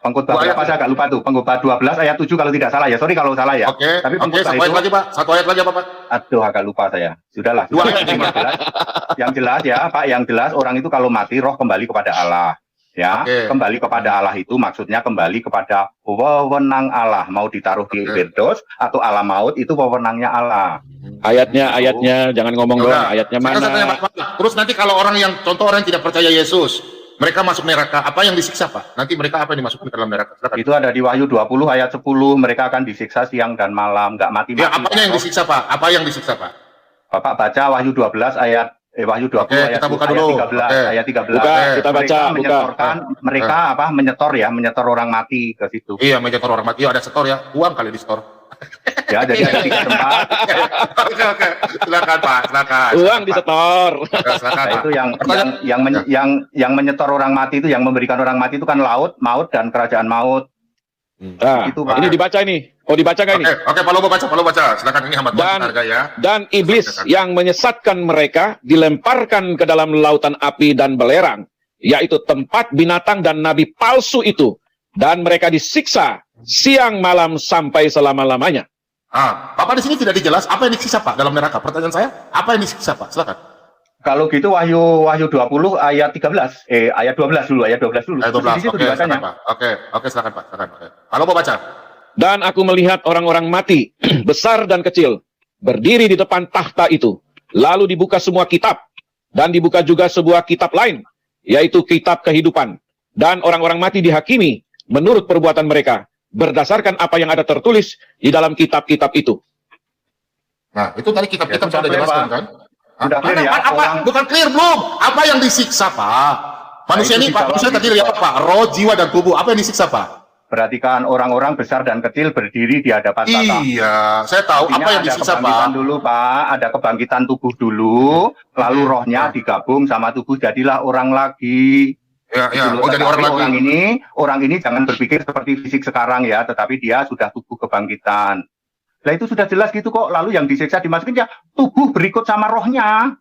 Pengkhotbah Dua ayat. berapa saya agak lupa tuh. Pengkhotbah 12 ayat 7 kalau tidak salah ya. Sorry kalau salah ya. Oke, Tapi oke, pengkhotbah 1 ayat itu, lagi, Pak. 1 ayat lagi apa, Pak? aduh agak lupa saya. Sudahlah. 2 ayat Yang jelas, yang jelas ya Pak, yang jelas orang itu kalau mati roh kembali kepada Allah. Ya, Oke. kembali kepada Allah itu maksudnya kembali kepada wewenang Allah. Mau ditaruh di Oke. Firdaus atau alam maut itu wewenangnya Allah. Ayatnya, jangan ngomong doang. Yaudah. Ayatnya Sekarang saya tanya, mana? Pak. Terus nanti kalau orang yang, contoh orang yang tidak percaya Yesus, mereka masuk neraka, apa yang disiksa, Pak? Nanti mereka apa yang dimasukkan ke dalam neraka? Silakan. Itu ada di Wahyu 20 ayat 10, mereka akan disiksa siang dan malam, nggak mati-mati. Ya, apanya yang disiksa, Pak? Apa yang disiksa, Pak? Bapak baca Wahyu 12 ayat Wahyu 20 Oke, ayat, kita buka ayat dulu. 13, Oke. ayat 13. Buka, Oke. kita baca, Mereka buka. menyetorkan, mereka apa? Menyetor orang mati ke situ. Iya, menyetor orang mati. Iya, ada setor ya. Uang kali di store. Ya, jadi ada 3 tempat. Oke. Silakan, Pak. Silakan. Uang disetor. Ya, silakan, Nah, Pak. itu Pertanyaan- yang menyetor orang mati itu, yang memberikan orang mati itu kan laut, maut dan kerajaan maut. Nah, Itu, Pak. ini dibaca ini. Oh, dibaca nggak ini? Oke, Pak Lobo baca. Silakan, ini hamba Tuhan Dan- harga ya. Dan iblis yang menyesatkan mereka dilemparkan ke dalam lautan api dan belerang, yaitu tempat binatang dan nabi palsu itu. Dan mereka disiksa siang malam sampai selama-lamanya. Bapak di sini tidak dijelas apa yang disiksa, Pak, dalam neraka. Pertanyaan saya, apa yang disiksa, Pak? Silakan. Kalau gitu Wahyu 20 ayat 13. Ayat 12 dulu, ayat 12 dulu. Ayat Terus 12. di situ Oke, silakan, dibacanya. Pak. Oke, silakan, Pak. Silakan. Oke. Kalau mau baca. Dan aku melihat orang-orang mati, besar dan kecil, berdiri di depan tahta itu. Lalu dibuka semua kitab. Dan dibuka juga sebuah kitab lain, yaitu kitab kehidupan. Dan orang-orang mati dihakimi menurut perbuatan mereka, berdasarkan apa yang ada tertulis di dalam kitab-kitab itu. Nah, itu tadi kitab-kitab Ya, sudah sudah jelaskan, clear, kan? Sudah clear ya, Apa? orang- Bukan clear belum. Apa yang disiksa, Pak? Manusia Nah, itu ini, Pak, dijawab manusia di terdiri apa, Pak? Roh, jiwa, dan tubuh. Apa yang disiksa, Pak? Perhatikan orang-orang besar dan kecil berdiri di hadapan tahta. Iya, saya tahu. Artinya Apa yang ada disiksa, kebangkitan Pak? dulu, Pak. Ada kebangkitan tubuh dulu, lalu rohnya digabung sama tubuh, jadilah orang lagi. Ya, Gitu loh. oh, jadi orang Tetapi lagi. orang ini jangan berpikir seperti fisik sekarang ya, tetapi dia sudah tubuh kebangkitan. Nah itu sudah jelas gitu kok. Lalu yang disiksa dimasukin ya tubuh berikut sama rohnya.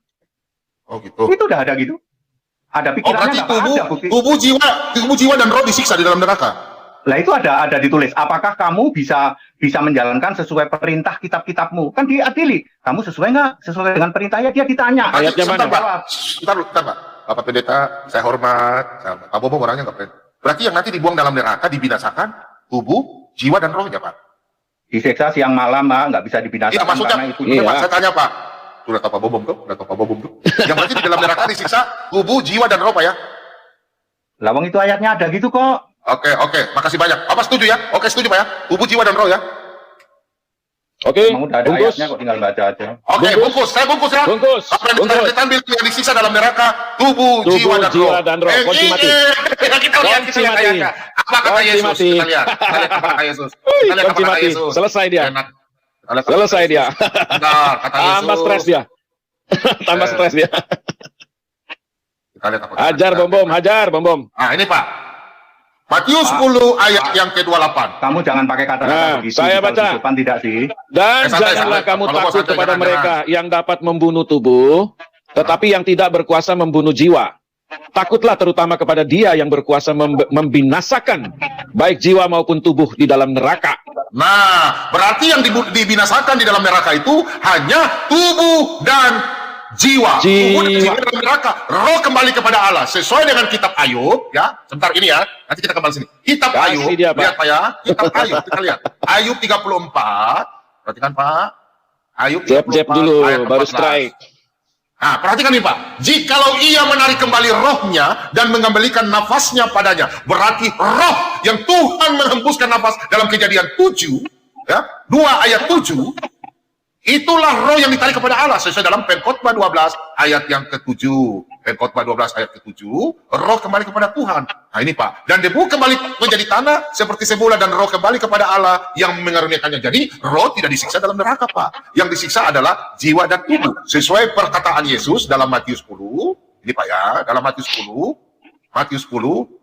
Oh, gitu. Itu udah ada gitu. Ada Oh, pikirannya berarti nggak ada bukti. tubuh, jiwa, dan roh disiksa di dalam neraka. Lah itu ada ditulis. Apakah kamu bisa menjalankan sesuai perintah kitab-kitabmu? Kan diadili. Kamu sesuai nggak? Sesuai dengan perintahnya dia ditanya. Ayatnya Sebentar, mana? Pak. Sebentar, Pak. Bapak Pendeta, saya hormat. Pak Bobo orangnya nggak pendeta. Berarti yang nanti dibuang dalam neraka, dibinasakan tubuh, jiwa, dan rohnya, Pak. Disiksa siang malam, Pak. Nggak bisa dibinasakan. Iya, maksudnya, karena itu. Iya. Pak, saya tanya, Pak. Sudah tahu Pak Bobom tuh? Yang berarti di dalam neraka disiksa tubuh, jiwa, dan roh, Pak ya? Lawang itu ayatnya ada gitu kok. Oke. Makasih banyak. Bapak setuju ya? Oke, setuju, Pak ya? Tubuh, jiwa, dan roh ya? Oke, Emang udah ada bungkus. ayatnya kok, tinggal baca aja. Oke, bungkus. Saya bungkus ya. Bungkus. Apa yang Bungkus. kita bilang yang disiksa dalam neraka? Tubuh, jiwa, dan roh. Kunci mati. Kita lihat Kunci mati. ayatnya. Apa kata Kunci Yesus? mati. Kita lihat apa kata Yesus. Kita lihat apa Kunci kata mati. Yesus. Selesai dia. Enak. Kita lihat apa Selesai kata dia. Yesus. Bentar, kata Yesus. Tambah stres dia. Tambah stres dia. Kita lihat apa kata Hajar Yesus. bom, hajar bom. Nah, ini Pak. Matius Pak, 10 ayat yang ke-28. Kamu jangan pakai kata-kata Nah, begitu. saya Kalau baca. di depan tidak sih. Dan santai, janganlah santai. kamu Kalau mau takut santai, kepada jangan, mereka yang dapat membunuh tubuh, tetapi yang tidak berkuasa membunuh jiwa. Takutlah terutama kepada dia yang berkuasa membinasakan baik jiwa maupun tubuh di dalam neraka. Nah, berarti yang dibinasakan di dalam neraka itu hanya tubuh dan jiwa. Tubuh dan jiwa dalam neraka. Roh kembali kepada Allah. Sesuai dengan kitab Ayub, ya. Sebentar ini ya. Nanti kita kembali sini. Kitab Kasih Ayub, dia, Pak. lihat Pak ya. Kitab Ayub, kita lihat. Ayub 34. Perhatikan Pak. Ayub 34 Jeb dulu, ayat baru 14. strike. Nah, perhatikan nih Pak. Jikalau ia menarik kembali rohnya dan mengembalikan nafasnya padanya, berarti roh yang Tuhan menghembuskan nafas dalam Kejadian 7, ya, 2 ayat 7, itulah roh yang ditarik kepada Allah sesuai dalam Pengkhotbah 12 ayat yang ke-7. Pengkhotbah 12 ayat ke-7, roh kembali kepada Tuhan. Nah ini Pak, dan debu kembali menjadi tanah seperti semula dan roh kembali kepada Allah yang mengaruniakannya. Jadi roh tidak disiksa dalam neraka Pak. Yang disiksa adalah jiwa dan tubuh. Sesuai perkataan Yesus dalam Matius 10, ini Pak ya, dalam Matius 10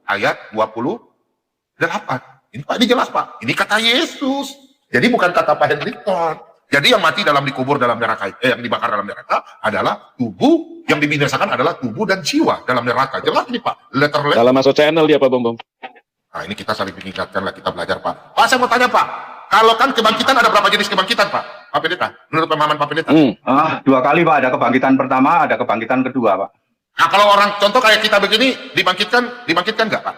ayat 28. 8. Ini Pak, ini jelas Pak. Ini kata Yesus. Jadi bukan kata Pak Hendrickson. Jadi yang mati dalam dikubur dalam neraka, yang dibakar dalam neraka adalah tubuh, yang dibinasakan adalah tubuh dan jiwa dalam neraka. Jelas ini Pak. Letter. Dalam masuk channel dia Pak Bom. Nah ini kita saling mengingatkan lah, kita belajar Pak. Pak saya mau tanya Pak, kalau kan kebangkitan ada berapa jenis kebangkitan Pak? Pak Pendeta, menurut pemahaman Pak Pendeta? 2 kali Pak, ada kebangkitan pertama, ada kebangkitan kedua Pak. Nah kalau orang contoh kayak kita begini dibangkitkan nggak Pak?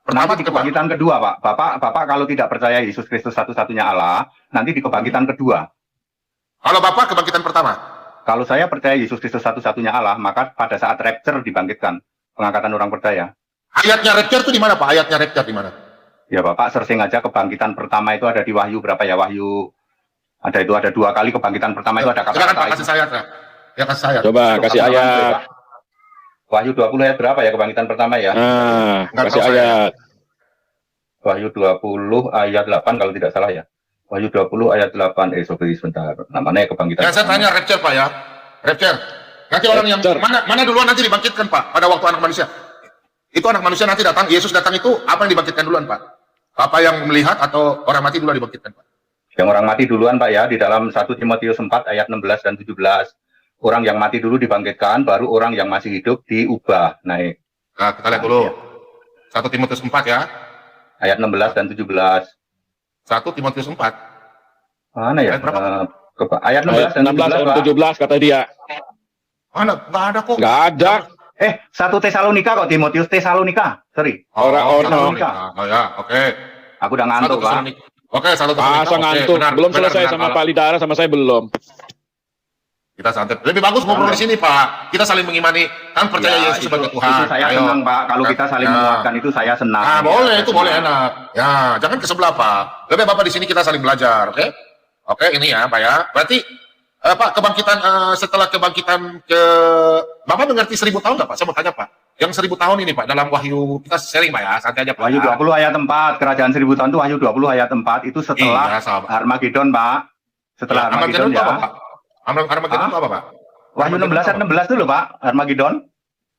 Pertama Nanti di kebangkitan kedua Pak. Bapak kalau tidak percaya Yesus Kristus satu-satunya Allah, nanti di kebangkitan kedua. Kalau Bapak kebangkitan pertama? Kalau saya percaya Yesus Kristus satu-satunya Allah, maka pada saat rapture dibangkitkan, pengangkatan orang percaya. Ayatnya rapture itu di mana Pak? Ayatnya rapture di mana? Ya Bapak searching aja kebangkitan pertama itu ada di Wahyu berapa ya? Wahyu ada 2 kali kebangkitan pertama itu ada Silakan Pak, kata-kata kasih saya. Ya kasih saya. Coba kasih ayat. Wahyu 20 ayat berapa ya kebangkitan pertama ya? Nah, Nggak kasih tahu saya. ayat. Wahyu 20 ayat 8 kalau tidak salah ya. Wahyu 20 ayat 8. Sorry sebentar. Namanya kebangkitan. Ya saya tanya rapture Pak ya. Rapture. Nanti orang yang Rapture. mana duluan nanti dibangkitkan Pak pada waktu anak manusia. Itu anak manusia nanti datang, Yesus datang itu apa yang dibangkitkan duluan Pak? Apa yang melihat atau orang mati duluan dibangkitkan Pak? Yang orang mati duluan Pak ya, di dalam 1 Timotius 4 ayat 16 dan 17. Orang yang mati dulu dibangkitkan, baru orang yang masih hidup diubah. Naik. Nah, kita lihat dulu. 1 Timotius 4 ya. Ayat 16 dan 17. 1 Timotius 4. Mana ya? Ayat berapa? Ayat 16 Ayat dan 16 dan 17. 17 kata dia. Mana? Nggak ada kok. Nggak ada. 1 Tesalonika kok, Timotius Tesalonika. Sorry. Orang-orang. Oh ya, oke. Aku udah ngantuk, Pak. Oke, 1 Tesalonika. Masa ngantuk. Belum selesai sama Pak Lidara, sama saya belum. Kita santai. Lebih bagus ngobrol di sini, Pak. Kita saling mengimani, kan percaya Yesus sebagai Tuhan. Itu saya Ayo. senang, Pak. Kalau kita saling menguatkan itu saya senang. Nah, boleh, itu Senang. boleh enak. Ya, jangan ke sebelah, Pak. Lebih Bapak di sini kita saling belajar, oke? Oke, ini ya, Pak ya. Berarti Pak, kebangkitan setelah kebangkitan ke Bapak mengerti 1000 tahun nggak Pak? Saya mau tanya Pak. Yang 1000 tahun ini Pak dalam Wahyu kita sharing Pak ya, santai aja Pak. Wahyu 20 ayat 4, kerajaan 1000 tahun itu Wahyu 20 ayat 4 itu setelah Iya, sahabat. Armageddon, Pak. Setelah Armageddon itu ya. apa Pak? Armageddon itu apa Pak? Wahyu 16 ayat 16 dulu, Pak. Armageddon.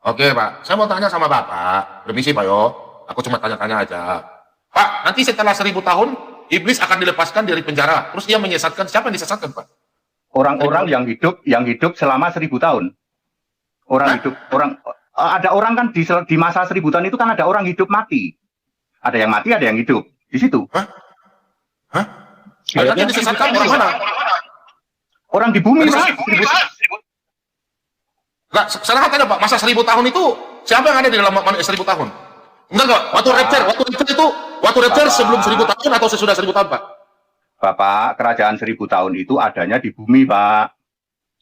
Oke Pak, saya mau tanya sama Bapak. Permisi Pak Yo, aku cuma tanya-tanya aja. Pak, nanti setelah 1000 tahun iblis akan dilepaskan dari penjara. Terus dia menyesatkan, siapa yang disesatkan Pak? Orang-orang yang hidup selama 1000 tahun. Ada orang kan di masa 1000 tahun itu kan ada orang hidup mati. Ada yang mati, ada yang hidup. Di situ. Hah? Nanti disesatkan orang mana? Orang di bumi, Pak. Nah, sekarang tanya Pak, masa 1000 tahun itu siapa yang ada di dalam 1000 tahun? Enggak, waktu rapture sebelum 1000 tahun atau sesudah 1000 tahun Pak? Bapak, kerajaan 1000 tahun itu adanya di bumi, Pak.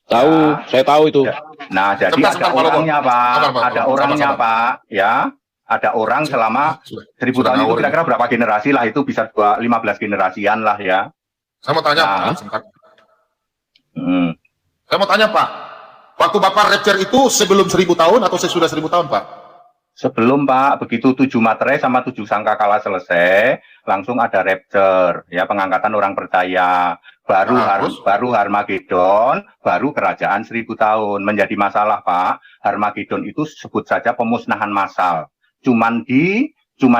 Tahu, saya tahu itu. Nah, jadi Sebentar, ada orangnya, Pak. Sabar, Ada orangnya, Pak. Ya, ada orang selama 1000 tahun itu kira-kira berapa generasi lah? Itu bisa 15 generasian lah ya. Saya mau tanya Nah. Pak, sebentar. Saya mau tanya Pak, waktu Bapak rapture itu sebelum 1000 tahun atau sesudah 1000 tahun Pak? Sebelum, Pak, begitu 7 materai sama 7 sangkakala selesai, langsung ada rapture, ya, pengangkatan orang percaya. Baru Armageddon, baru kerajaan 1000 tahun. Menjadi masalah, Pak. Armageddon itu sebut saja pemusnahan massal. Cuman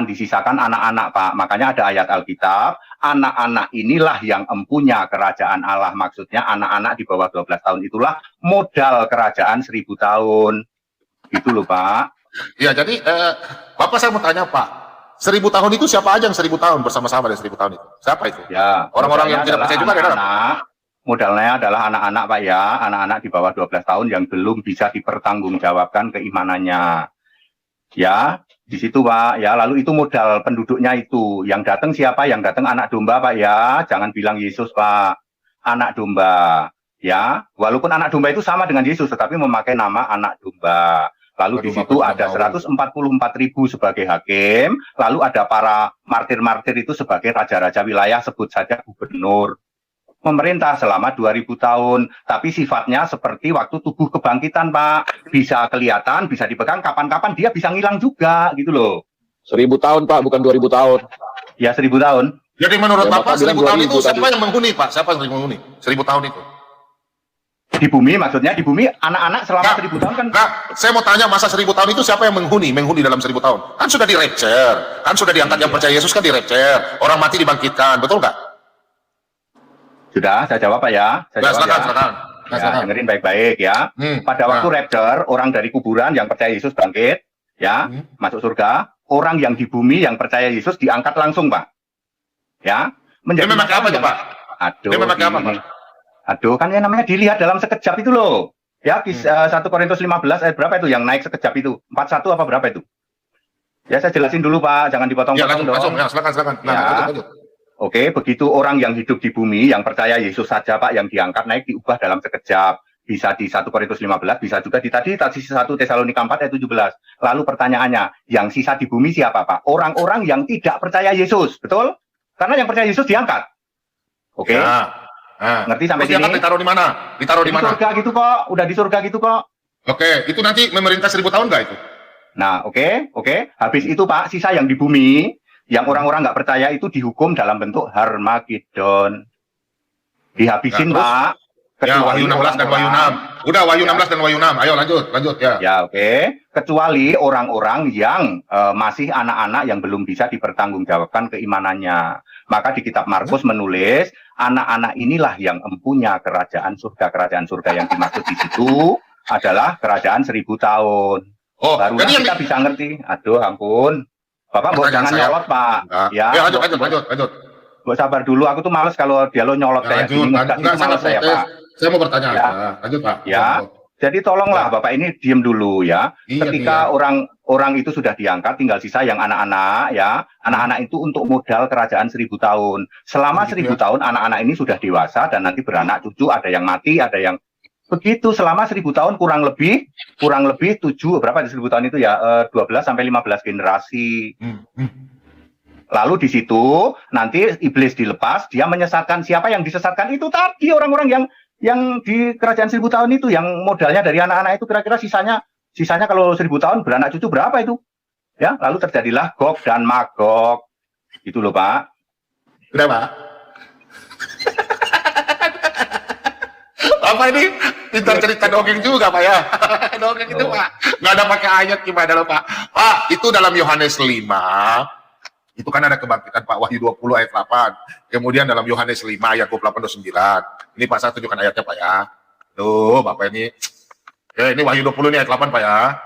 disisakan anak-anak, Pak. Makanya ada ayat Alkitab, anak-anak inilah yang empunya kerajaan Allah. Maksudnya anak-anak di bawah 12 tahun itulah modal kerajaan 1000 tahun. Itu loh, Pak. Ya, jadi Bapak saya mau tanya Pak, 1000 tahun itu siapa aja yang 1000 tahun bersama-sama dari 1000 tahun itu? Siapa itu? Ya, Orang-orang yang tidak percaya juga ada. Modalnya adalah anak-anak, Pak ya, anak-anak di bawah 12 tahun yang belum bisa dipertanggungjawabkan keimanannya. Ya, di situ, Pak. Ya, lalu itu modal penduduknya itu. Yang datang siapa? Yang datang anak domba, Pak ya. Jangan bilang Yesus, Pak. Anak domba. Ya, walaupun anak domba itu sama dengan Yesus, tetapi memakai nama anak domba. Lalu di situ ada 144.000 sebagai hakim, lalu ada para martir-martir itu sebagai raja-raja wilayah, sebut saja gubernur. Memerintah selama 2000 tahun, tapi sifatnya seperti waktu tubuh kebangkitan, Pak. Bisa kelihatan, bisa dipegang, kapan-kapan dia bisa ngilang juga, gitu loh. 1000 tahun Pak, bukan 2000 tahun. Ya, 1000 tahun. Jadi menurut Ya, Bapak Bapak bilang 1000 tahun itu 2000 siapa tadi. yang menghuni Pak? Siapa yang menghuni? 1000 tahun itu. Di bumi maksudnya, di bumi anak-anak selama 1000 tahun kan. Nah, saya mau tanya masa 1000 tahun itu siapa yang menghuni dalam 1000 tahun? Kan sudah di rapture, kan sudah diangkat yang percaya Yesus kan di rapture, orang mati dibangkitkan, betul nggak? Sudah, saya jawab Pak ya. Saya jawab ya. Silakan. Ya, dengerin baik-baik ya. Pada waktu rapture, orang dari kuburan yang percaya Yesus bangkit, ya, masuk surga. Orang yang di bumi yang percaya Yesus diangkat langsung, Pak. Ya, Dia memakai apa itu, Pak? Dia memakai apa, Pak? Aduh, kan yang namanya dilihat dalam sekejap itu loh. Ya, 1 Korintus 15 ayat berapa itu yang naik sekejap itu? 41 apa berapa itu? Ya, saya jelasin dulu, Pak. Jangan dipotong-potong dong. Ya, silakan. Nah, lanjut. Oke, begitu orang yang hidup di bumi, yang percaya Yesus saja, Pak, yang diangkat naik diubah dalam sekejap. Bisa di 1 Korintus 15, bisa juga di tadi 1 Tesalonika 4 ayat 17. Lalu pertanyaannya, yang sisa di bumi siapa, Pak? Orang-orang yang tidak percaya Yesus, betul? Karena yang percaya Yesus diangkat. Oke. Ngerti sampai sini? Ditaruh di mana? Ditaruh di mana? Surga gitu kok, udah di surga gitu kok. Oke, itu nanti memerintah 1000 tahun nggak itu? Nah, oke. Habis itu, Pak, sisa yang di bumi, yang orang-orang nggak percaya itu dihukum dalam bentuk Harmagedon. Dihabisin, Pak. Ya, Wahyu 16 dan Wahyu 6. Udah, Wahyu 16 dan Wahyu 6. Ayo lanjut ya. Ya, oke. Kecuali orang-orang yang masih anak-anak yang belum bisa dipertanggungjawabkan keimanannya. Maka di kitab Markus menulis, anak-anak inilah yang empunya kerajaan surga yang dimaksud di situ adalah kerajaan 1000 tahun. Oh, barulah jadi kita bisa ngerti. Aduh, ampun. Bapak jangan nyolot, Pak. Ya, lanjut. Mbok sabar dulu, aku tuh males kalau dia lo nyolot kayak gini. Enggak salah saya, Pak. Saya mau bertanya. Ya. Lanjut, Pak. Ya. Jadi tolonglah Bapak ini diem dulu ya. Ketika orang itu sudah diangkat, tinggal sisa yang anak-anak ya. Anak-anak itu untuk modal kerajaan 1000 tahun. Selama 1000 tahun anak-anak ini sudah dewasa dan nanti beranak cucu, ada yang mati, ada yang begitu selama 1000 tahun kurang lebih 7 berapa 1000 tahun itu ya 12 sampai 15 generasi. Lalu di situ nanti iblis dilepas, dia menyesatkan. Siapa yang disesatkan? Itu tadi orang-orang yang di kerajaan 1000 tahun itu, yang modalnya dari anak-anak itu kira-kira sisanya kalau 1000 tahun beranak cucu berapa itu? Ya, lalu terjadilah Gog dan Magog. Gitu loh, Pak. Udah, Pak. Apa ini pintar cerita dongeng juga, Pak ya? Dongeng itu, Pak. Nggak ada pakai ayat gimana loh, Pak. Pak, itu dalam Yohanes 5. Itu kan ada kebangkitan, Pak. Wahyu 20 ayat 8. Kemudian dalam Yohanes 5 ayat 28-29. Ini Pak, saya tunjukkan ayatnya, Pak ya. Tuh, Bapak ini. Ya, ini Wahyu 20 ini ayat 8, Pak ya.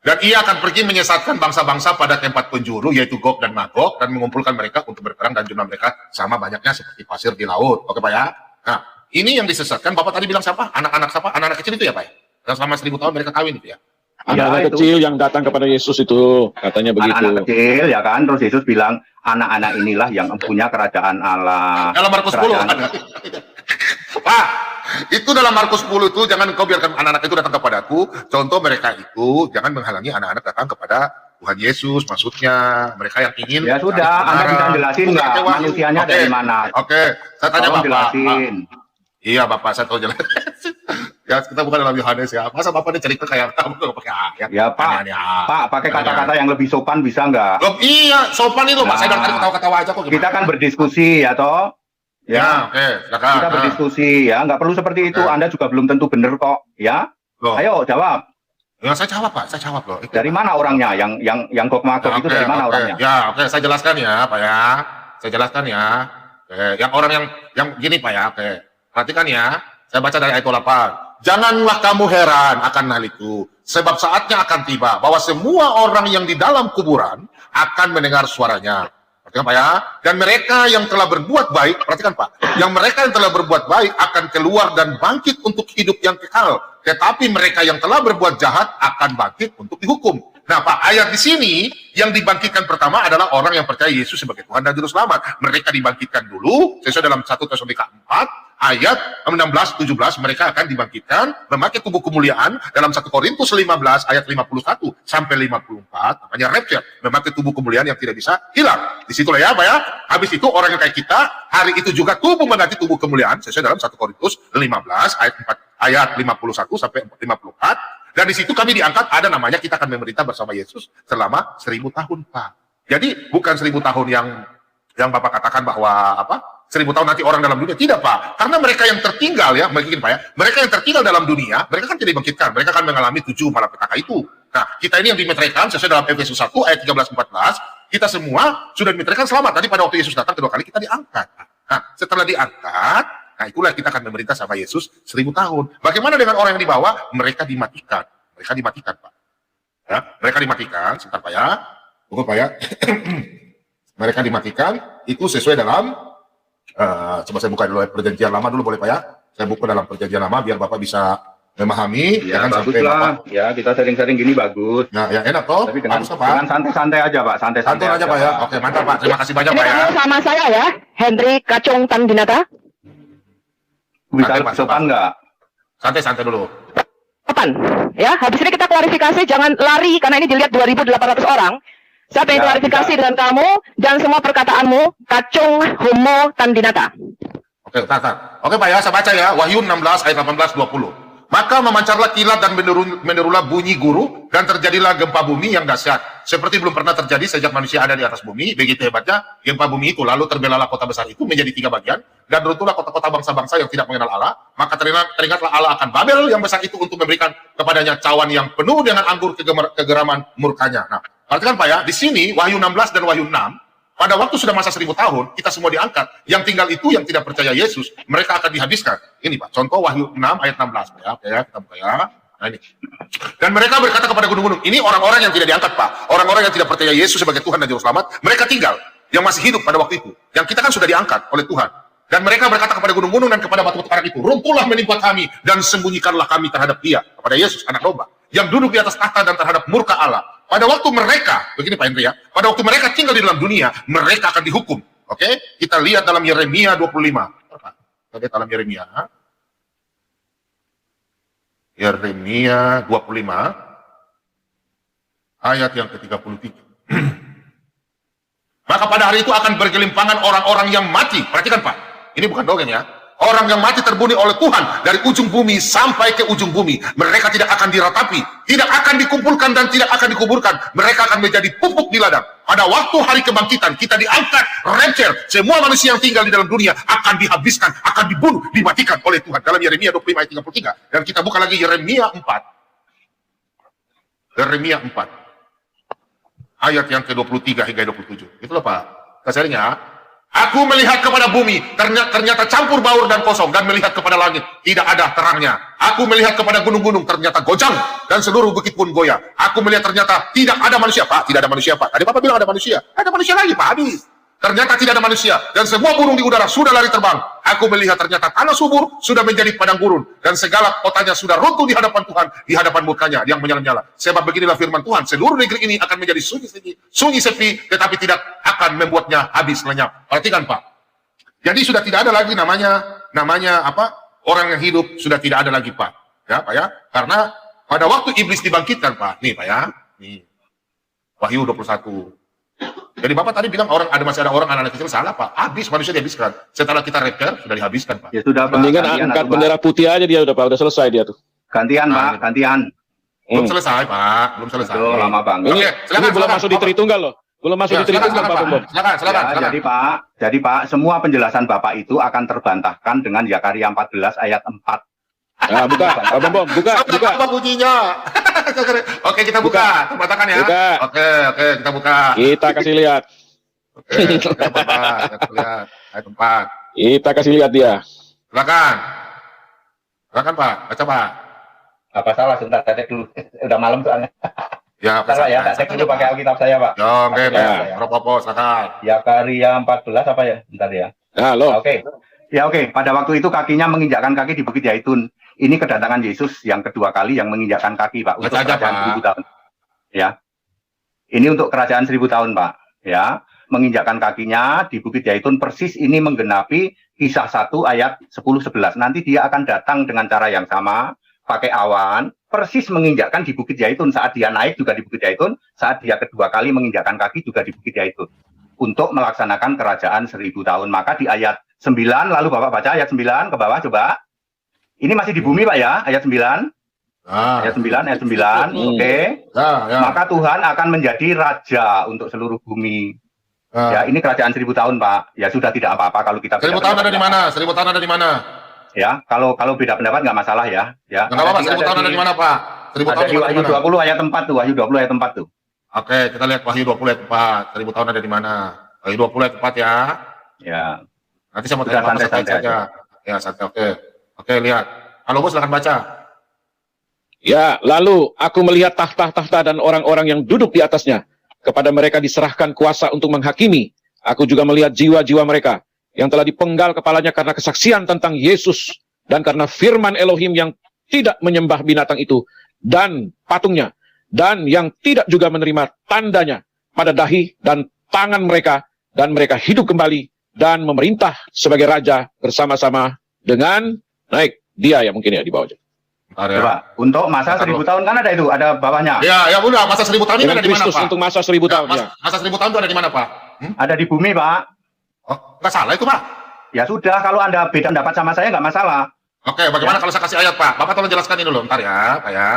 Dan ia akan pergi menyesatkan bangsa-bangsa pada tempat penjuru, yaitu Gog dan Magog, dan mengumpulkan mereka untuk berperang, dan jumlah mereka sama banyaknya seperti pasir di laut. Oke, Pak ya. Nah, ini yang disesatkan. Bapak tadi bilang siapa? Anak-anak siapa? Anak-anak kecil itu ya, Pak ya? Dan selama 1000 tahun mereka kawin itu ya? Anak-anak kecil yang datang kepada Yesus itu, katanya begitu. Anak-anak kecil, ya kan? Terus Yesus bilang, anak-anak inilah yang empunya kerajaan Allah. Dalam Markus 10, Pak, itu dalam Markus 10 itu, jangan kau biarkan anak-anak itu datang kepadaku. Contoh mereka itu, jangan menghalangi anak-anak datang kepada Tuhan Yesus, maksudnya mereka yang ingin. Ya sudah, Anda bisa jelasin nggak manusianya dari mana? Oke, saya tanya Bapak. Jelasin. Iya, Bapak, saya tahu jelasin. Ya, kita bukan dalam Yohanes ya. Masa Bapak ini cerita kayak kamu nggak pakai ayat? Ya, Pak. Pak, pakai kata-kata yang lebih sopan bisa nggak? Loh, iya, sopan itu, Pak. Saya dari tadi ketawa-ketawa aja kok. Gimana? Kita kan berdiskusi ya, toh? Ya, oke, silakan. Kita berdiskusi ya, nggak perlu seperti itu. Anda juga belum tentu benar kok, ya? Loh. Ayo jawab. Ya, saya jawab, Pak. Saya jawab loh. Dari mana orangnya? Yang Gog Magog itu dari mana orangnya? Ya, oke, saya jelaskan ya, Pak ya. Saya jelaskan ya. Oke, yang orang yang gini, Pak ya. Oke. Perhatikan ya. Saya baca dari ayat 8. Janganlah kamu heran akan hal itu, sebab saatnya akan tiba bahwa semua orang yang di dalam kuburan akan mendengar suaranya. Perhatikan, Pak ya. Dan mereka yang telah berbuat baik, perhatikan, Pak. Yang mereka yang telah berbuat baik akan keluar dan bangkit untuk hidup yang kekal. Tetapi mereka yang telah berbuat jahat akan bangkit untuk dihukum. Nah, Pak, ayat di sini yang dibangkitkan pertama adalah orang yang percaya Yesus sebagai Tuhan dan Juru Selamat. Mereka dibangkitkan dulu, sesuai dalam 1 Tesalonika 4. Ayat 16-17 mereka akan dibangkitkan memakai tubuh kemuliaan dalam 1 Korintus 15 ayat 51 sampai 54 namanya rapture, memakai tubuh kemuliaan yang tidak bisa hilang. Disitulah ya, Pak ya. Habis itu orang yang kayak kita hari itu juga tubuh mengganti tubuh kemuliaan sesuai dalam 1 Korintus 15 ayat 51 sampai 54. Dan di situ kami diangkat, ada namanya kita akan memerintah bersama Yesus selama 1000 tahun, Pak. Jadi bukan 1000 tahun yang Bapak katakan bahwa apa? 1000 tahun nanti orang dalam dunia. Tidak, Pak. Karena mereka yang tertinggal ya, mungkin Pak ya, mereka yang tertinggal dalam dunia, mereka kan tidak dibangkitkan. Mereka akan mengalami 7 malapetaka itu. Nah, kita ini yang dimeteraikan sesuai dalam Efesus 1 ayat 13-14, kita semua sudah dimeteraikan selamat. Tadi pada waktu Yesus datang kedua kali kita diangkat. Nah, setelah diangkat, nah itulah kita akan memerintah sama Yesus 1000 tahun. Bagaimana dengan orang yang dibawa? Mereka dimatikan. Mereka dimatikan, Pak. Ya, mereka dimatikan, sebentar Pak ya. Tunggu Pak ya. Mereka dimatikan, itu sesuai dalam, coba saya buka dulu perjanjian lama dulu boleh Pak ya. Saya buka dalam perjanjian lama biar Bapak bisa memahami. Ya, jangan bagus sampai lah. Bapak, Ya, kita sering-sering gini bagus. nah ya enak toh. Tapi dengan, Bagus, Pak. dengan santai-santai aja Pak, santai-santai Santun aja Pak ya. Oke mantap Pak, terima kasih banyak Ini Pak ya. kamu sama saya ya, Henry Kacung Tandinata. Bisa Santai, Pak, sopan nggak? Santai-santai dulu. Kapan? Ya, habis ini kita klarifikasi, jangan lari karena ini dilihat 2.800 orang. Saya pengen Ya, klarifikasi bisa. dengan kamu dan semua perkataanmu, Kacung Homo Tandinata. Oke, tar. Oke Pak ya, saya baca ya. Wahyu 16 ayat 18-20. Maka memancarlah kilat dan menerulah bunyi guru dan terjadilah gempa bumi yang dahsyat. Seperti belum pernah terjadi sejak manusia ada di atas bumi. Begitu hebatnya gempa bumi itu. Lalu terbelalah kota besar itu menjadi 3 bagian. Dan runtuhlah kota-kota bangsa-bangsa yang tidak mengenal Allah. Maka teringatlah Allah akan Babel yang besar itu untuk memberikan kepadanya cawan yang penuh dengan anggur kegeraman murkanya. Nah, perhatikan Pak ya, di sini Wahyu 16 dan Wahyu 6, pada waktu sudah masa 1000 tahun, kita semua diangkat. Yang tinggal itu yang tidak percaya Yesus, mereka akan dihabiskan. Ini Pak, contoh Wahyu 6 ayat 16. Pak ya, oke ya, kita buka ya. Nah ini. Dan mereka berkata kepada gunung-gunung, ini orang-orang yang tidak diangkat Pak. Orang-orang yang tidak percaya Yesus sebagai Tuhan dan Juru Selamat, mereka tinggal. Yang masih hidup pada waktu itu. Yang kita kan sudah diangkat oleh Tuhan. Dan mereka berkata kepada gunung-gunung dan kepada batu karang itu, runtuhlah menimpa kami dan sembunyikanlah kami terhadap dia. Kepada Yesus, anak domba. Yang duduk di atas tahta dan terhadap murka Allah. Pada waktu mereka, begini Pak Hendri ya, pada waktu mereka tinggal di dalam dunia, mereka akan dihukum. Oke? Kita lihat dalam Yeremia 25. Kita lihat dalam Yeremia. Yeremia 25. Ayat yang ke-33. Maka pada hari itu akan bergelimpangan orang-orang yang mati. Perhatikan Pak, ini bukan dongeng ya. Orang yang mati terbunuh oleh Tuhan dari ujung bumi sampai ke ujung bumi. Mereka tidak akan diratapi, tidak akan dikumpulkan dan tidak akan dikuburkan. Mereka akan menjadi pupuk di ladang. Pada waktu hari kebangkitan, kita diangkat, rapture. Semua manusia yang tinggal di dalam dunia akan dihabiskan, akan dibunuh, dimatikan oleh Tuhan. Dalam Yeremia 25 ayat 33. Dan kita buka lagi Yeremia 4. Yeremia 4. Ayat yang ke-23 hingga 27. Itulah Pak. Kasarnya, aku melihat kepada bumi, ternyata campur baur dan kosong, dan melihat kepada langit, tidak ada terangnya. Aku melihat kepada gunung-gunung, ternyata gojang, dan seluruh bukit pun goyah. Aku melihat ternyata tidak ada manusia. Pak, tidak ada manusia Pak. Tadi Bapak bilang ada manusia. Ada manusia lagi Pak, habis. Ternyata tidak ada manusia, dan semua burung di udara sudah lari terbang. Aku melihat ternyata tanah subur sudah menjadi padang gurun, dan segala kotanya sudah runtuh di hadapan Tuhan, di hadapan murkanya yang menyala-nyala. Sebab beginilah firman Tuhan, seluruh negeri ini akan menjadi sunyi sepi, tetapi tidak akan membuatnya habis lenyap. Perhatikan Pak. Jadi sudah tidak ada lagi namanya apa? Orang yang hidup sudah tidak ada lagi Pak. Ya Pak ya. Karena pada waktu iblis dibangkitkan Pak. Nih Pak ya. Nih. Wahyu 21. Jadi Bapak tadi bilang masih ada orang anak kecil, salah Pak. Habis manusia dihabiskan. Setelah kita rapture sudah dihabiskan Pak. Ya sudah Pak. Mendingan gantian angkat atuh, Pak. bendera putih aja dia udah Pak, udah selesai dia tuh. Gantian Pak, Nah, gantian. Belum selesai Pak, belum selesai. Betul, lama banget. Ini, Oke, ini belum masuk di Tritunggal loh. Belum masuk Ya, di Tritunggal silakan, Pak Bambang. Silakan. Ya, jadi Pak, semua penjelasan Bapak itu akan terbantahkan dengan Zakaria 14 ayat 4. Nah, buka, Pak Bambang, buka. Apa bunyinya? Oke, kita buka. Terbantahkan ya. Buka. Oke, kita buka. Kita kasih lihat. Oke, kita lihat. Ayat 4. Kita kasih lihat dia. Silakan. Silakan Pak, baca Pak. Apa salah? Sebentar, saya cek dulu. Udah malam soalnya. Ya, Salah ya, saya cek dulu pakai Alkitab saya Pak. Oke, Ya. Ropopo, silakan. Zakaria 14 apa ya? Bentar ya. Halo. Oke. Ya oke, pada waktu itu kakinya menginjakkan kaki di Bukit Zaitun. Ini kedatangan Yesus yang kedua kali yang menginjakkan kaki, Pak, untuk Baca aja, kerajaan Pak. 1000 tahun. Ya. Ini untuk kerajaan 1000 tahun, Pak. Ya. Menginjakkan kakinya di Bukit Zaitun, persis ini menggenapi Kisah 1 ayat 10-11. Nanti dia akan datang dengan cara yang sama, pakai awan, persis menginjakkan di Bukit Zaitun. Saat dia naik juga di Bukit Zaitun, saat dia kedua kali menginjakkan kaki juga di Bukit Zaitun. Untuk melaksanakan kerajaan 1000 tahun. Maka di ayat 9, lalu Bapak baca ayat 9 ke bawah coba. Ini masih di bumi Pak ya, ayat 9. Ayat 9, ayat 9, oke. Ya. Maka Tuhan akan menjadi raja untuk seluruh bumi. Ya, ini kerajaan 1000 tahun, Pak. Ya sudah tidak apa-apa kalau kita 1000 beda tahun ada pendapat. di mana? 1000 tahun ada di mana? Ya, kalau beda pendapat nggak masalah ya. Ya. Enggak apa-apa, 1000 tahun ada di mana, Pak? 1000 Ada tahun di ada di Wahyu mana? 20 ayat 4 tuh, Wahyu 20 ayat 4 tuh. Oke, kita lihat Wahyu 20 ayat 4. 1000 tahun ada di mana? Wahyu 20 ayat 4 ya. Ya. Nanti saya mau Sudah, tanya Bapak santai-santai saja. Ya, santai. Oke. Oke, lihat. Halo, Bos, silakan baca. Ya, lalu aku melihat tahta-tahta dan orang-orang yang duduk di atasnya. Kepada mereka diserahkan kuasa untuk menghakimi. Aku juga melihat jiwa-jiwa mereka yang telah dipenggal kepalanya karena kesaksian tentang Yesus dan karena firman Elohim yang tidak menyembah binatang itu dan patungnya, dan yang tidak juga menerima tandanya pada dahi dan tangan mereka, dan mereka hidup kembali dan memerintah sebagai raja bersama-sama dengan naik dia ya mungkin ya di bawahnya. Bentar ya. Coba, untuk masa 1000 tahun kan ada itu, ada bawahnya. Ya, ya udah, masa 1000 tahun ini Dengan ada di mana, Kristus Pak? untuk masa 1000 tahun ya. Masa 1000 tahun itu ada di mana, Pak? Ada di bumi, Pak. Oh, nggak salah itu, Pak. Ya sudah, kalau Anda beda pendapat sama saya nggak masalah. Oke, bagaimana kalau saya kasih ayat, Pak? Bapak tolong jelaskan ini dulu, bentar ya, Pak ya.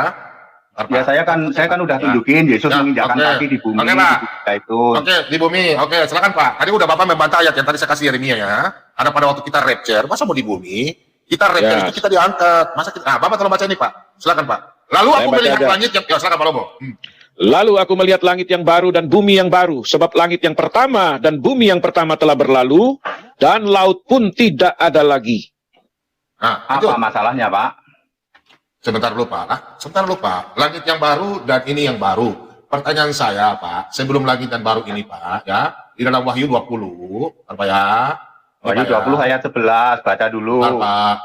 Bentar, Pak. Ya saya kan udah Ya. tunjukin Yesus Ya, menginjakan oke. kaki di bumi, Oke, Pak. di bumi itu. Oke, di bumi. Oke, silakan, Pak. Tadi udah Bapak membantah ayat yang tadi saya kasih Yeremia ya. Ada pada waktu kita rapture, masa mau di bumi? Kita rapture Ya. itu kita diangkat. Masa kita, Bapak tolong baca ini, Pak. Silakan, Pak. Lalu Saya aku baca melihat aja. langit yang, ya silakan Pak Lobo. Lalu aku melihat langit yang baru dan bumi yang baru, sebab langit yang pertama dan bumi yang pertama telah berlalu, dan laut pun tidak ada lagi. Nah, itu Apa masalahnya, Pak? sebentar lupa. Sebentar lupa. Langit yang baru dan ini yang baru. Pertanyaan saya, Pak, sebelum langit dan baru ini, Pak, ya, di dalam Wahyu 20, apa ya? Wahyu 20 ayat 11, baca dulu. Bentar, Pak.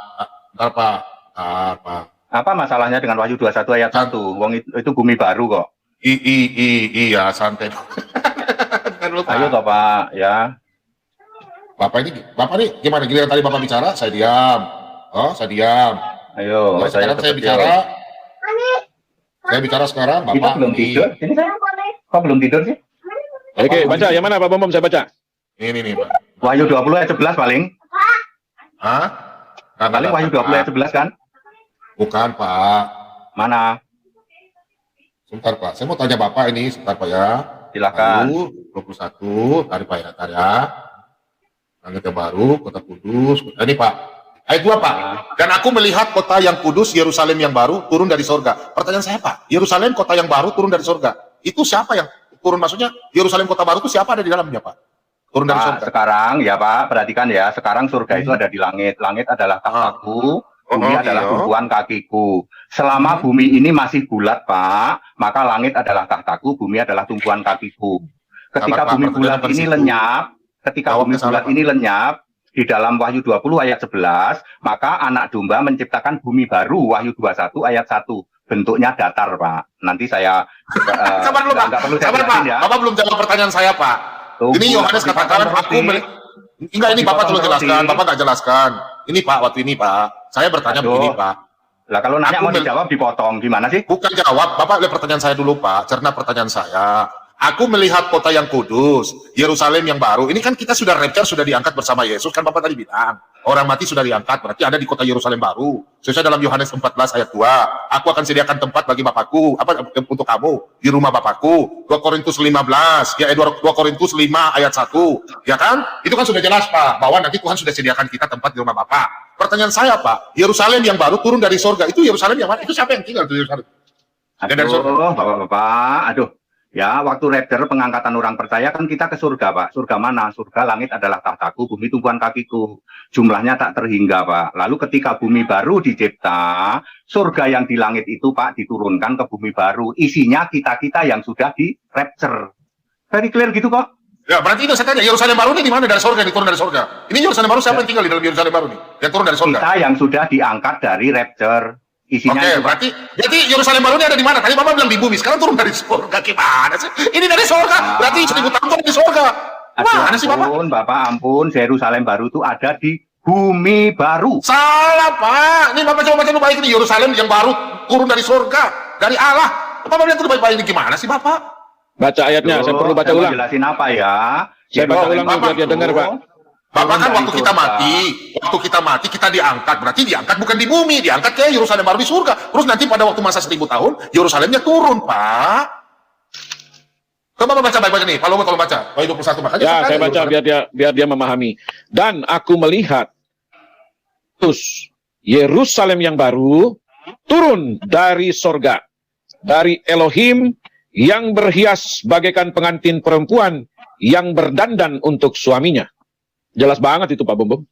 Bentar, Pak. Bentar, Pak. Apa masalahnya dengan Wahyu 21 ayat 1? Wong itu bumi baru kok. Iya, santai. Bentar dulu, Pak. Ayo toh, Pak, ya. Bapak ini gimana? Giliran tadi Bapak bicara, saya diam. Oh, saya diam. Ayo, Ya, sekarang saya cepet, bicara. yuk. Saya bicara sekarang, Kita Bapak. belum tidur. Ini saya. Kok belum tidur sih? Oke, baca. Yang mana Pak Bom? Saya baca. Ini nih, Pak. Wahyu 20 ayat 11 paling. Hah? Nggak, Paling nggak, Wahyu Pak. 20 ayat 11 kan? Bukan, Pak. Mana? Sebentar, Pak. Saya mau tanya Bapak ini, sebentar, Pak ya. Silakan. Wahyu 21, tadi Pak ya, tadi ya. Langit yang baru, kota kudus. Ini, Pak. Ayat 2, Pak. Dan aku melihat kota yang kudus, Yerusalem yang baru, turun dari sorga. Pertanyaan saya, Pak. Yerusalem, kota yang baru, turun dari sorga. Itu siapa yang turun? Maksudnya, Yerusalem, kota baru itu siapa ada di dalamnya, Pak? Turun dari Pak, sorga. sekarang ya Pak, perhatikan ya. Sekarang surga itu ada di langit. Langit adalah tahtaku, bumi adalah iya. tumpuan kakiku. Selama bumi ini masih bulat, Pak, maka langit adalah tahtaku, bumi adalah tumpuan kakiku. Ketika Sabar, Pak, bumi bulat pertanyaan ini situ. lenyap, ketika Jawabnya bumi salah, bulat Pak. ini lenyap, di dalam Wahyu 20 ayat 11, maka anak domba menciptakan bumi baru, Wahyu 21 ayat 1. Bentuknya datar, Pak. Nanti saya Sabar dulu, Pak. nggak perlu saya Sabar, Pak. jelasin ya. Bapak belum jawab pertanyaan saya, Pak. Tunggu, Ini Yohanes dipotong katakan, terus, aku Dik. enggak, ini Bapak Dipotong tolong terus, jelaskan. Dik. Bapak nggak jelaskan. Ini, Pak, waktu ini, Pak. Saya bertanya Aduh. begini, Pak. Lah kalau nanya Aku mau dijawab dipotong, gimana sih? Bukan jawab, Bapak lihat pertanyaan saya dulu, Pak. Cerna pertanyaan saya. Aku melihat kota yang kudus, Yerusalem yang baru. Ini kan kita sudah rapture, sudah diangkat bersama Yesus. Kan Bapak tadi bilang, orang mati sudah diangkat, berarti ada di kota Yerusalem baru. Sesuai dalam Yohanes 14 ayat 2. Aku akan sediakan tempat bagi Bapakku, untuk kamu, di rumah Bapakku. 2 Korintus 15, ya 2 Korintus 5 ayat 1. Ya kan? Itu kan sudah jelas, Pak, bahwa nanti Tuhan sudah sediakan kita tempat di rumah Bapak. Pertanyaan saya, Pak, Yerusalem yang baru turun dari sorga, itu Yerusalem yang mana? Itu siapa yang tinggal di Yerusalem? Yang dari surga. Aduh, Bapak-bapak, aduh. Ya, waktu rapture pengangkatan orang percaya kan kita ke surga, Pak. Surga mana? Surga langit adalah tahtaku, bumi tumpuan kakiku. Jumlahnya tak terhingga, Pak. Lalu ketika bumi baru dicipta, surga yang di langit itu, Pak, diturunkan ke bumi baru. Isinya kita-kita yang sudah di rapture. Very clear gitu kok. Ya, berarti itu saya tanya, Yerusalem baru ini di mana? Dari sorga, diturun dari sorga. Ini Yerusalem baru, siapa yang tinggal di dalam Yerusalem baru nih? Yang turun dari sorga. Kita yang sudah diangkat dari rapture. Isinya Oke, itu, Pak. berarti Yerusalem baru ini ada di mana? Tadi Bapak bilang di bumi, sekarang turun dari sorga. Gimana sih? Ini dari sorga, berarti 1000 tahun itu di sorga. Mana sih Bapak? Ampun, Bapak, ampun. Yerusalem baru itu ada di bumi baru. Salah, Pak. Ini Bapak coba baca dulu baik ini, Yerusalem yang baru turun dari sorga, dari Allah. Bapak lihat dulu baik-baik ini gimana sih, Bapak? Baca ayatnya, saya perlu baca mau ulang. jelasin apa ya? Saya baca ulang Bapak, biar dia dengar, Pak. Bapak kan Turun waktu dari kita surga. mati, kita diangkat. Berarti diangkat bukan di bumi, diangkat ke Yerusalem baru di surga. Terus nanti pada waktu masa 1000 tahun, Yerusalemnya turun, Pak. Coba baca baik-baik nih. Kalau baca, Wahyu 21 makanya. Ya, saya baca biar dia memahami. Dan aku melihat terus Yerusalem yang baru turun dari sorga, dari Elohim yang berhias bagaikan pengantin perempuan yang berdandan untuk suaminya. Jelas banget itu Pak Bom.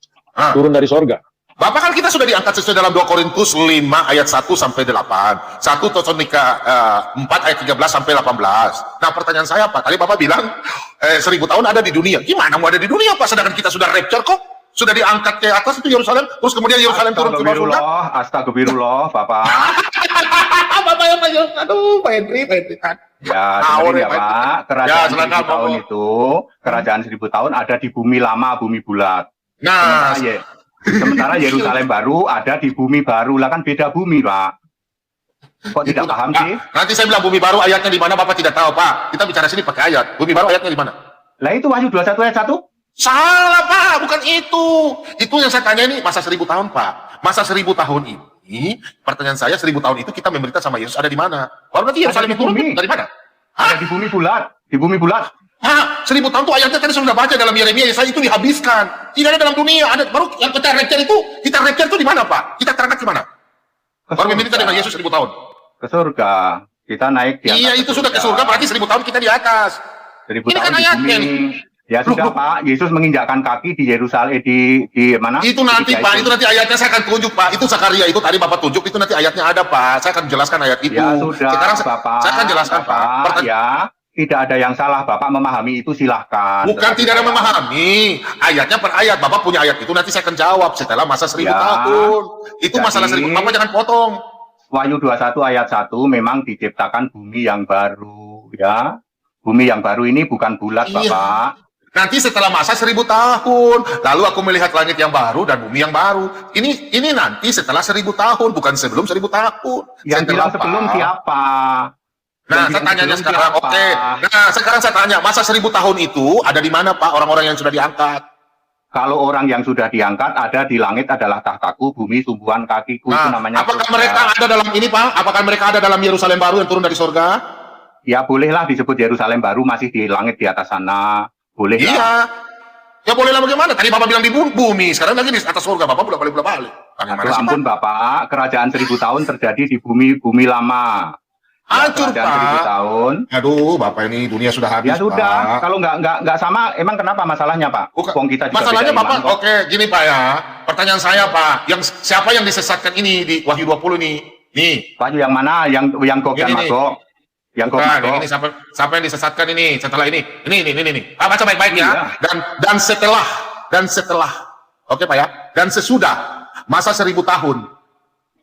Turun dari sorga. Bapak kan kita sudah diangkat sesuai dalam 2 Korintus 5 ayat 1 sampai 8. 1 Tesalonika 4 ayat 13 sampai 18. Nah pertanyaan saya Pak, tadi Bapak bilang 1000 tahun ada di dunia. Gimana mau ada di dunia Pak? Sedangkan kita sudah rapture kok. Sudah diangkat ke atas itu Yerusalem, terus kemudian Yerusalem turun ke bawah surga. Astagfirullah, Bapak. Bapak yang banyak. Aduh, Pak Henry kan. Ya, dengerin ya Pak. Kerajaan 1000 tahun itu, kerajaan 1000 tahun ada di bumi lama, bumi bulat. Nah, sementara Yerusalem baru ada di bumi baru. Lah kan beda bumi, Pak. Kok tidak paham sih? Nanti saya bilang bumi baru ayatnya di mana Bapak tidak tahu, Pak. Kita bicara sini pakai ayat. Bumi baru ayatnya di mana? Lah itu Wahyu 21 ayat 1. Salah Pak, bukan itu. Itu yang saya tanya ini masa 1000 tahun Pak. Masa 1000 tahun ini, pertanyaan saya 1000 tahun itu kita memberita sama Yesus ada di mana? Baru nanti Yerusalem turun dari mana? Ada di bumi bulat, di bumi bulat. 1000 tahun itu ayatnya tadi sudah baca dalam Yeremia, Yesaya itu dihabiskan. Tidak ada dalam dunia, ada baru yang kita rapture itu di mana Pak? Kita terangkat di mana? Baru memberita dengan Yesus 1000 tahun. Ke surga. Kita naik di atas. Iya, itu sudah ke surga berarti 1000 tahun kita di atas. 1000 ini tahun kan di ayatnya bumi. nih. Ya sudah Pak, Yesus menginjakkan kaki di Yerusalem di mana? Itu nanti Pak, itu nanti ayatnya saya akan tunjuk Pak. Itu Zakaria itu tadi Bapak tunjuk, itu nanti ayatnya ada Pak. Saya akan jelaskan ayat itu. Ya sudah, sekarang Bapak. Saya akan jelaskan Pak. Ya, tidak ada yang salah. Bapak memahami itu silahkan. Bukan tidak ada memahami. Ayatnya per ayat. Bapak punya ayat itu nanti saya akan jawab setelah masa 1000 tahun. Itu jadi, masalah 1000. Bapak jangan potong. Wahyu 21 ayat 1 memang diciptakan bumi yang baru, ya. Bumi yang baru ini bukan bulat, Iya. Bapak. Nanti setelah masa 1000 tahun, lalu aku melihat langit yang baru dan bumi yang baru. Ini nanti setelah 1000 tahun, bukan sebelum 1000 tahun. Yang bilang sebelum siapa? Nah, saya tanyanya sekarang, oke. Nah, sekarang saya tanya, masa 1000 tahun itu ada di mana Pak orang-orang yang sudah diangkat? Kalau orang yang sudah diangkat ada di langit adalah tahtaku, bumi tumbuhan kakiku, itu namanya. Apakah surga. mereka ada dalam ini Pak? Apakah mereka ada dalam Yerusalem baru yang turun dari surga? Ya bolehlah disebut Yerusalem baru, masih di langit di atas sana. Boleh. Iya. Ya bolehlah bagaimana? Tadi Bapak bilang di bumi, sekarang lagi di atas surga. Bapak bolak-balik. Aduh, ampun Bapak, kerajaan 1000 tahun terjadi di bumi lama. Hancur Pak. 1000 Pak. tahun. Aduh, Bapak ini dunia sudah habis. Ya sudah, Pak. kalau nggak sama, emang kenapa masalahnya Pak? Wong kita juga Masalahnya beda Bapak, iman kok. oke, gini Pak ya. Pertanyaan saya Pak, siapa yang disesatkan ini di Wahyu 20 nih? Nih. Wahyu yang mana? Yang Gog dan Magog. Yang Gog Bukan, Magog. ini siapa yang disesatkan ini setelah ini? Ini. Baca baik-baik ya. Iya. Dan setelah. Oke Pak ya. Dan sesudah masa 1000 tahun.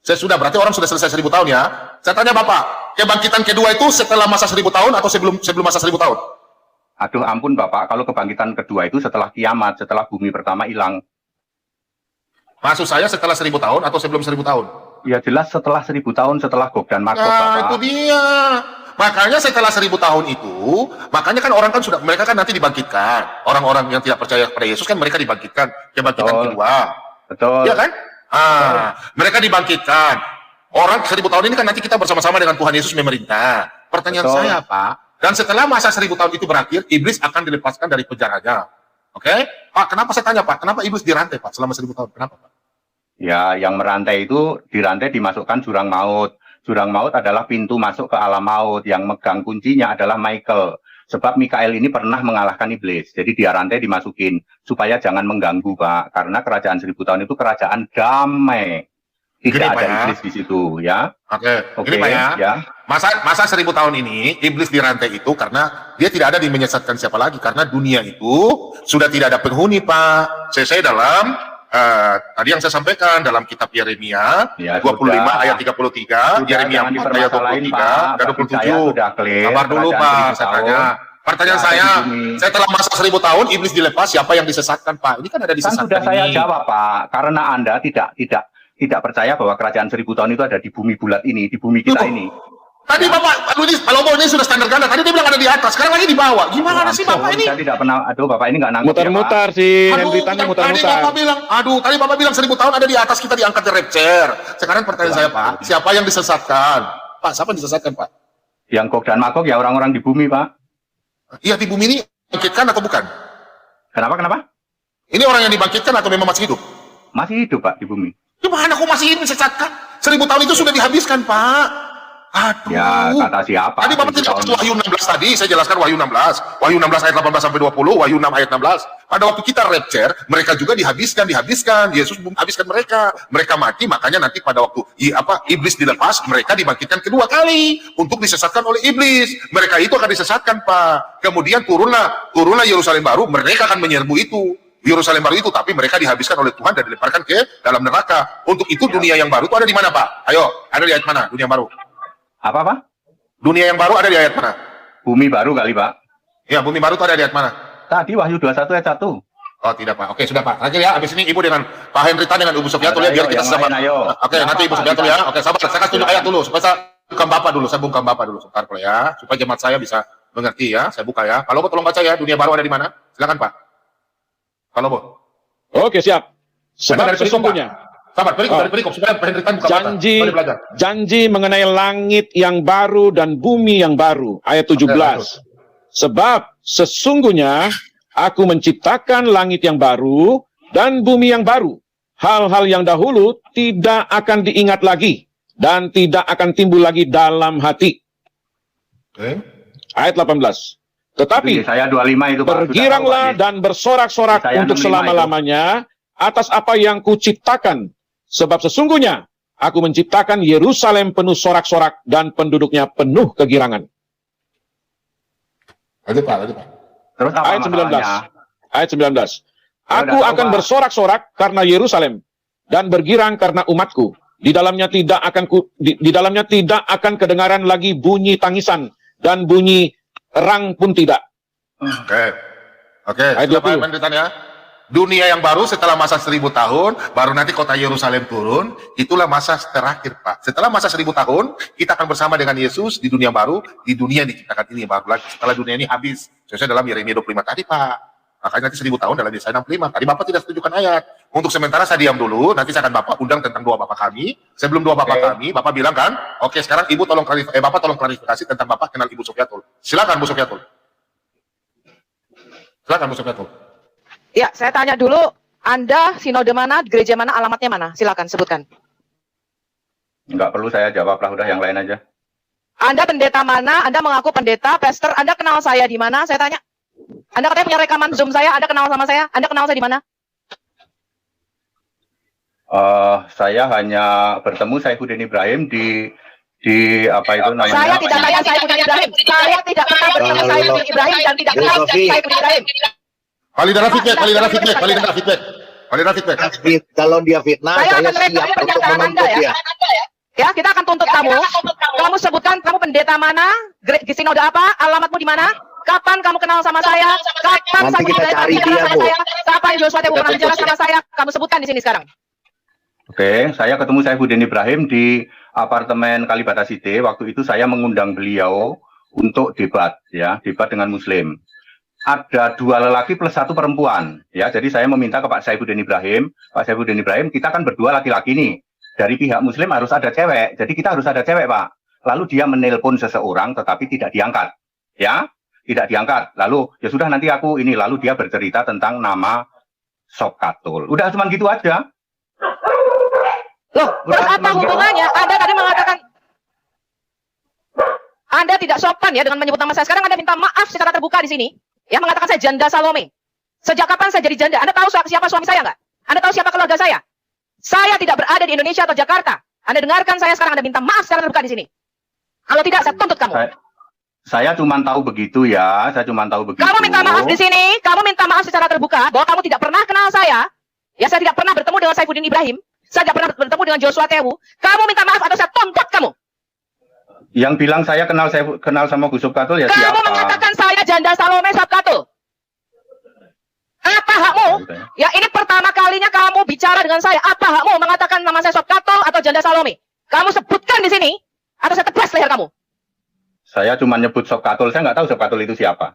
Sesudah berarti orang sudah selesai 1000 tahun ya. Saya tanya Bapak, kebangkitan kedua itu setelah masa 1000 tahun atau sebelum masa 1000 tahun? Aduh ampun Bapak, kalau kebangkitan kedua itu setelah kiamat, setelah bumi pertama hilang. Maksud saya setelah 1000 tahun atau sebelum 1000 tahun? Ya jelas setelah 1000 tahun, setelah Gog dan Magog Nah, Bapak. itu dia. Makanya setelah 1000 tahun itu, makanya kan orang kan sudah, mereka kan nanti dibangkitkan. Orang-orang yang tidak percaya kepada Yesus kan mereka dibangkitkan. Kebangkitan kedua. Betul. Iya kan? Mereka dibangkitkan. Orang 1000 tahun ini kan nanti kita bersama-sama dengan Tuhan Yesus memerintah. Pertanyaan Betul. saya, Pak, dan setelah masa 1000 tahun itu berakhir, iblis akan dilepaskan dari penjaranya. Oke? Pak, kenapa saya tanya, Pak? Kenapa iblis dirantai, Pak, selama 1000 tahun? Kenapa, Pak? Ya, yang merantai itu dirantai dimasukkan jurang maut. Jurang maut adalah pintu masuk ke alam maut. Yang megang kuncinya adalah Michael. Sebab Mikael ini pernah mengalahkan iblis. Jadi dia rantai dimasukin. Supaya jangan mengganggu, Pak. Karena kerajaan 1000 tahun itu kerajaan damai. Tidak Gini, ada Pak, ya. iblis di situ, ya. Oke. Oke, Gini, Pak, ya. ya. Masa 1000 tahun ini, iblis dirantai itu karena dia tidak ada di menyesatkan siapa lagi. Karena dunia itu sudah tidak ada penghuni, Pak. Saya dalam tadi yang saya sampaikan dalam kitab Yeremia Ya, 25 sudah. ayat 33, Sudah, Yeremia jangan 4 ayat 23 dipermasalahin, dan Pak. Bagi saya 27. sudah clear, Sabar dulu, kerajaan Pak, 1000 saya tahun. tanya. Pertanyaan Ya, saya, di bumi. setelah masa 1000 tahun iblis dilepas, siapa yang disesatkan, Pak? Ini kan ada Kan disesatkan sudah saya ini. jawab, Pak. Karena Anda tidak percaya bahwa kerajaan 1000 tahun itu ada di bumi bulat ini, di bumi kita Loh, ini. Tadi Bapak, aduh ini, Pak Lobo ini sudah standar ganda. Tadi dia bilang ada di atas, sekarang lagi di bawah. Gimana sih Bapak ini? Saya tidak pernah, Bapak ini nggak nangkep Mutar-mutar ya, Pak. si Aduh, Henry Tani tadi mutar-mutar. Bapak bilang 1000 tahun ada di atas, kita diangkat di rapture. Sekarang pertanyaan saya, Pak, siapa yang disesatkan? Pak, siapa yang disesatkan, Pak? Yang Gog dan Magog ya orang-orang di bumi, Pak. Iya, di bumi ini dibangkitkan atau bukan? Kenapa? Ini orang yang dibangkitkan atau memang masih hidup? Masih hidup, Pak, di bumi. Gimana kok masih hidup sesatkan? 1000 tahun itu sudah dihabiskan, Pak. Aduh. Ya, kata siapa? Tadi Bapak tidak baca Wahyu 16 tadi, saya jelaskan Wahyu 16. Wahyu 16 ayat 18 sampai 20, Wahyu 6 ayat 16. Pada waktu kita rapture, mereka juga dihabiskan. Yesus habiskan mereka. Mereka mati, makanya nanti pada waktu iblis dilepas, mereka dibangkitkan kedua kali untuk disesatkan oleh iblis. Mereka itu akan disesatkan, Pak. Kemudian turunlah Yerusalem baru, mereka akan menyerbu itu. Yerusalem baru itu, tapi mereka dihabiskan oleh Tuhan dan dilemparkan ke dalam neraka. Untuk itu dunia yang baru itu ada di mana, Pak? Ayo, ada di ayat mana? Dunia baru. Apa? Dunia yang baru ada di ayat mana? Bumi baru kali, Pak. Ya, bumi baru itu ada di ayat mana? Tadi Wahyu 21 ayat 1. Oh, tidak, Pak. Oke, sudah, Pak. Terakhir ya, habis ini Ibu dengan Pak Hendrita dengan Ibu Sofiatul ya, biar kita sama. Oke, nanti Ibu Sofiatul ya. Oke, sabar. Saya kasih tunjuk ayat dulu, supaya saya bungkam Bapak dulu. Saya bungkam Bapak dulu, sebentar ya. Supaya jemaat saya bisa mengerti ya. Saya buka ya. Kalau tolong baca ya, dunia baru ada di mana? Silakan, Pak. Kalau Bu. Oke, siap. Sebab Dari sesungguhnya sabar, perikop supaya Pak Hendrita buka mata. Mari belajar. janji mengenai langit yang baru dan bumi yang baru. Ayat 17. Sebab sesungguhnya aku menciptakan langit yang baru dan bumi yang baru. Hal-hal yang dahulu tidak akan diingat lagi dan tidak akan timbul lagi dalam hati. Ayat 18. Tetapi saya 25 itu, Pak. bergiranglah dan bersorak-sorak untuk selama-lamanya atas apa yang kuciptakan. Sebab sesungguhnya aku menciptakan Yerusalem penuh sorak-sorak dan penduduknya penuh kegirangan. Lanjut, Pak. Terus apa Ayat 19. masalahnya? Ayat 19. Aku akan bersorak-sorak karena Yerusalem dan bergirang karena umatku. Di dalamnya tidak akan kedengaran lagi bunyi tangisan dan bunyi erang pun tidak. Oke. Ayat 20. Dunia yang baru setelah masa 1000 tahun, baru nanti kota Yerusalem turun, itulah masa terakhir, Pak. Setelah masa 1000 tahun, kita akan bersama dengan Yesus di dunia baru, di dunia yang diciptakan ini yang baru lagi. Setelah dunia ini habis, sesuai dalam Yeremia 25 tadi, Pak. Makanya nanti 1000 tahun dalam Yesaya 65. Tadi Bapak tidak setujukan ayat. Untuk sementara saya diam dulu, nanti saya akan Bapak undang tentang doa Bapak kami. Sebelum doa Bapak kami, Bapak bilang kan, oke sekarang Ibu tolong Bapak tolong klarifikasi tentang Bapak kenal Ibu Sofiatul. Silakan Bu Sofiatul. Ya, saya tanya dulu, Anda sinode mana, gereja mana, alamatnya mana? Silakan sebutkan. Enggak perlu saya jawab lah, udah yang lain aja. Anda pendeta mana? Anda mengaku pendeta, pastor. Anda kenal saya di mana? Saya tanya. Anda katanya punya rekaman Zoom saya. Anda kenal sama saya? Anda kenal saya di mana? Saya hanya bertemu Saifuddin Ibrahim di apa itu namanya? Saya tidak tanya Saifuddin Ibrahim. Saya tidak pernah bertemu Saifuddin Ibrahim dan tidak kenal Saifuddin Ibrahim. Validara feedback. Kalau dia fitnah, Saya saya akan siap review untuk pernyataan Anda menuntut ya. dia. Ya, kita akan tuntut kamu. Kamu sebutkan kamu pendeta mana, sinode apa, alamatmu di mana, kapan kamu kenal sama saya, kapan Nanti kita cari dia, Bu. kapan Joshua Tewu pernah bicara sama saya, kamu sebutkan di sini sekarang. Oke, saya ketemu Saifuddin Ibrahim di apartemen Kalibata City. Waktu itu saya mengundang beliau untuk debat dengan Muslim. Ada 2 lelaki plus 1 perempuan, ya. Jadi saya meminta ke Pak Saifuddin Ibrahim, kita kan berdua laki-laki nih. Dari pihak Muslim harus ada cewek, jadi kita harus ada cewek, Pak. Lalu dia menelpon seseorang, tetapi tidak diangkat, ya, tidak diangkat. Lalu ya sudah nanti aku ini, lalu dia bercerita tentang nama Sob Katul. Udah cuma gitu aja. Loh, terus apa hubungannya? Anda tadi mengatakan Anda tidak sopan ya dengan menyebut nama saya. Sekarang Anda minta maaf secara terbuka di sini. Ya, mengatakan saya janda Salome. Sejak kapan saya jadi janda? Anda tahu siapa suami saya nggak? Anda tahu siapa keluarga saya? Saya tidak berada di Indonesia atau Jakarta. Anda dengarkan saya sekarang, Anda minta maaf secara terbuka di sini. Kalau tidak, saya tuntut kamu. Saya cuma tahu begitu ya, Kamu minta maaf di sini, kamu minta maaf secara terbuka bahwa kamu tidak pernah kenal saya. Ya, saya tidak pernah bertemu dengan Saifuddin Ibrahim. Saya tidak pernah bertemu dengan Joshua Tewu. Kamu minta maaf atau saya tuntut kamu. Yang bilang saya kenal sama Gus Sob Katul ya siapa? Kamu mengatakan saya janda Salome Sob Katul. Apa hakmu? Ya, ini pertama kalinya kamu bicara dengan saya. Apa hakmu mengatakan nama saya Sob Katul atau janda Salome? Kamu sebutkan di sini atau saya tebas leher kamu. Saya cuma nyebut Sob Katul, saya nggak tahu Sob Katul itu siapa.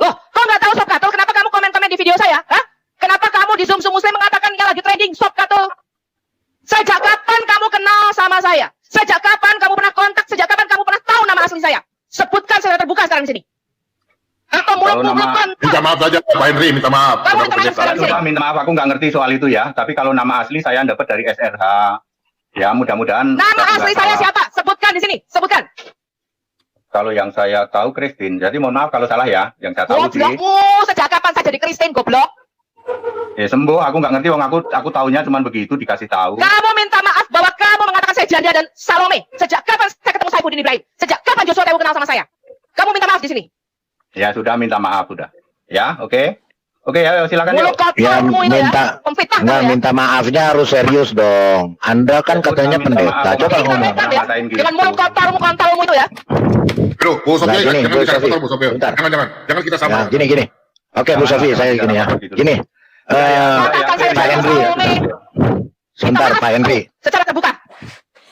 Loh, kok nggak tahu Sob Katul? Kenapa kamu komen-komen di video saya? Hah? Kenapa kamu di Zoom Muslim mengatakan yang lagi trending Sob Katul? Sejak kapan kamu kenal sama saya? Sejak kapan kamu pernah kontak? Sejak kapan kamu pernah tahu nama asli saya? Sebutkan secara terbuka sekarang di sini. Hah? Minta maaf saja Pak Henry, minta maaf. Kamu minta maaf Pendeta. sekarang. Sudah, minta maaf, aku nggak ngerti soal itu ya. Tapi kalau nama asli saya dapat dari SRH. Ya, mudah-mudahan. Nama nggak asli saya salah. siapa? Sebutkan di sini, sebutkan. Kalau yang saya tahu Christine. Jadi mohon maaf kalau salah ya. Yang saya tahu sih. Goblokmu, sejak kapan saya jadi Kristen, goblok? Ya sembuh, aku nggak ngerti. Wong aku taunya cuma begitu, dikasih tahu. Kamu minta maaf bahwa kamu mengatakan saya janda dan Salome. Sejak kapan saya ketemu Saifuddin Ibrahim? Sejak kapan Joshua Tewu kenal sama saya? Kamu minta maaf di sini. Ya sudah, minta maaf sudah. Ya, oke. Oke ya, silakan Mulut yuk. kotormu itu ya. Pemfitnah kamu Nggak, ya. minta maafnya harus serius dong. Anda kan Ya, katanya minta maaf. pendeta. Coba Minta ngomong. maaf. Dengan ngatain gitu. Dengan mulut kotormu, kontolmu itu ya. Aduh, Bu Sofi, Nah, gini, jangan Bu bicara Sofi. kotor, Bu Sofi. Bentar. Jangan kita sama. Nah, gini. Oke, Bu Sofi, saya gini ya. Gini. Katakan saya Pak janda Henry. Salome. Sebentar, Pak Henry. Secara terbuka.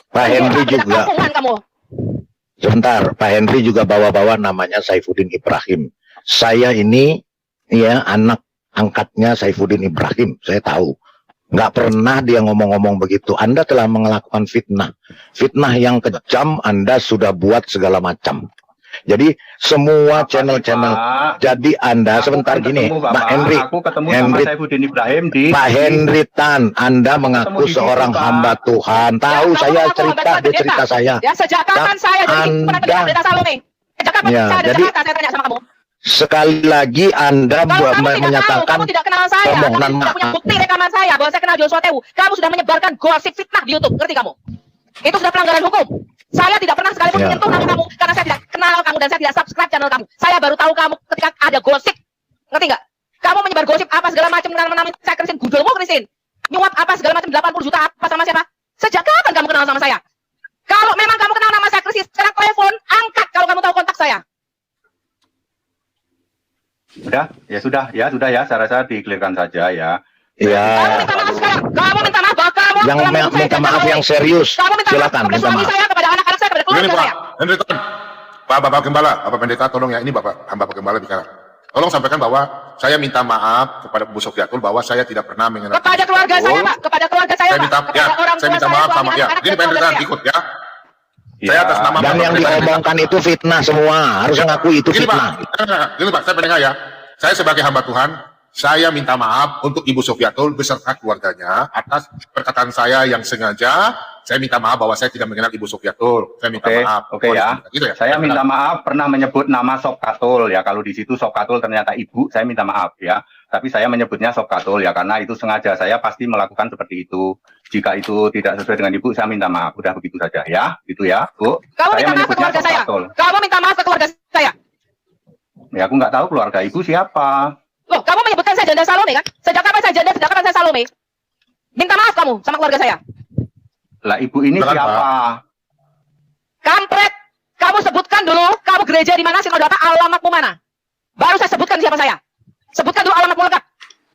Pak Henry juga. Kampungan kamu. Sebentar, Pak Henry juga bawa-bawa namanya Saifuddin Ibrahim. Saya ini ya anak angkatnya Saifuddin Ibrahim, saya tahu. Nggak pernah dia ngomong-ngomong begitu. Anda telah melakukan fitnah. Fitnah yang kejam Anda sudah buat segala macam. Jadi semua channel-channel. Pak? Jadi Anda Aku sebentar kan gini, ketemu, Pak Bapak. Henry. Aku ketemu Henry. sama Saifuddin Ibrahim di Pak Henry Tan, Anda mengaku ketemu di situ, seorang Pak. hamba Tuhan. Tahu Ya, kamu saya mengaku cerita, hamba dia Tuhan, cerita saya. Ya, sejak kapan saya jadi Anda- pendeta Salome? Sejak kapan Ya, saya ada jadi- Jakarta, saya tanya sama kamu. Sekali lagi Anda Kalau kamu tidak tahu, menyatakan kamu tidak kenal saya, kamu permohonan tidak punya maaf. bukti rekaman saya bahwa saya kenal Joshua Tewu. Kamu sudah menyebarkan gosip fitnah di YouTube, ngerti kamu? Itu sudah pelanggaran hukum. Saya tidak pernah sekalipun Ya. menyentuh nama kamu karena saya tidak kenal kamu dan saya tidak subscribe channel kamu. Saya baru tahu kamu ketika ada gosip, ngerti nggak? Kamu menyebar gosip apa segala macam nama saya Kristen, gudulmu Kristen, nyuap apa segala macam 80 juta apa sama siapa? Sejak kapan kamu kenal sama saya? Kalau memang kamu kenal nama saya Kristen, sekarang telepon, angkat kalau kamu tahu kontak saya. sudah ya, saya rasa dikelirkan saja ya. Kamu ya minta maaf sekarang. Kamu minta maaf bahwa kamu yang telah menyebut saya minta janda maaf Salome. yang serius. Kamu minta maaf Silakan kepada minta suami maaf. saya, kepada anak-anak saya, kepada Ini keluarga Pak saya. Henry Tan. Bapak Gembala, Bapak Pendeta, tolong ya. Ini Bapak hamba Gembala bicara. Tolong sampaikan bahwa saya minta maaf kepada Bu Sofiatul bahwa saya tidak pernah mengenal. Kepada keluarga saya, Pak. Kepada keluarga saya, Saya Pak. minta, ya, Kepada orang saya tua minta saya, maaf suami, sama ya. anak-anak, Ini dan Pak Henry keluarga Tan saya. ikut ya. Ya. Saya atas nama Dan Bapak yang Pendeta diomongkan itu fitnah semua. Harusnya ngaku itu Gini Pak, fitnah. gini Pak, saya pendengar ya. Saya sebagai hamba Tuhan, saya minta maaf untuk Ibu Sofiatul beserta keluarganya atas perkataan saya yang sengaja. Saya minta maaf bahwa saya tidak mengenal Ibu Sofiatul. Saya minta maaf. Oke ya. Gitu ya. Saya minta maaf pernah menyebut nama Sopkatul ya. Kalau di situ Sopkatul ternyata ibu, saya minta maaf ya. Tapi saya menyebutnya Sopkatul ya karena itu sengaja. Saya pasti melakukan seperti itu. Jika itu tidak sesuai dengan ibu, saya minta maaf. Udah begitu saja ya. Gitu ya, Bu. Kamu Saya minta maaf ke menyebutnya keluarga saya. Sopkatul. Kamu minta maaf ke keluarga saya. Ya aku nggak tahu keluarga ibu siapa. Loh, kamu menyebutkan saya janda Salome kan? Sejak kapan saya janda? Sejak kapan saya Salome? Minta maaf kamu sama keluarga saya. Lah ibu ini Silakan, siapa? Kampret, kamu sebutkan dulu, kamu gereja di mana, sinode apa, alamatmu mana? Baru saya sebutkan siapa saya. Sebutkan dulu alamatmu lengkap.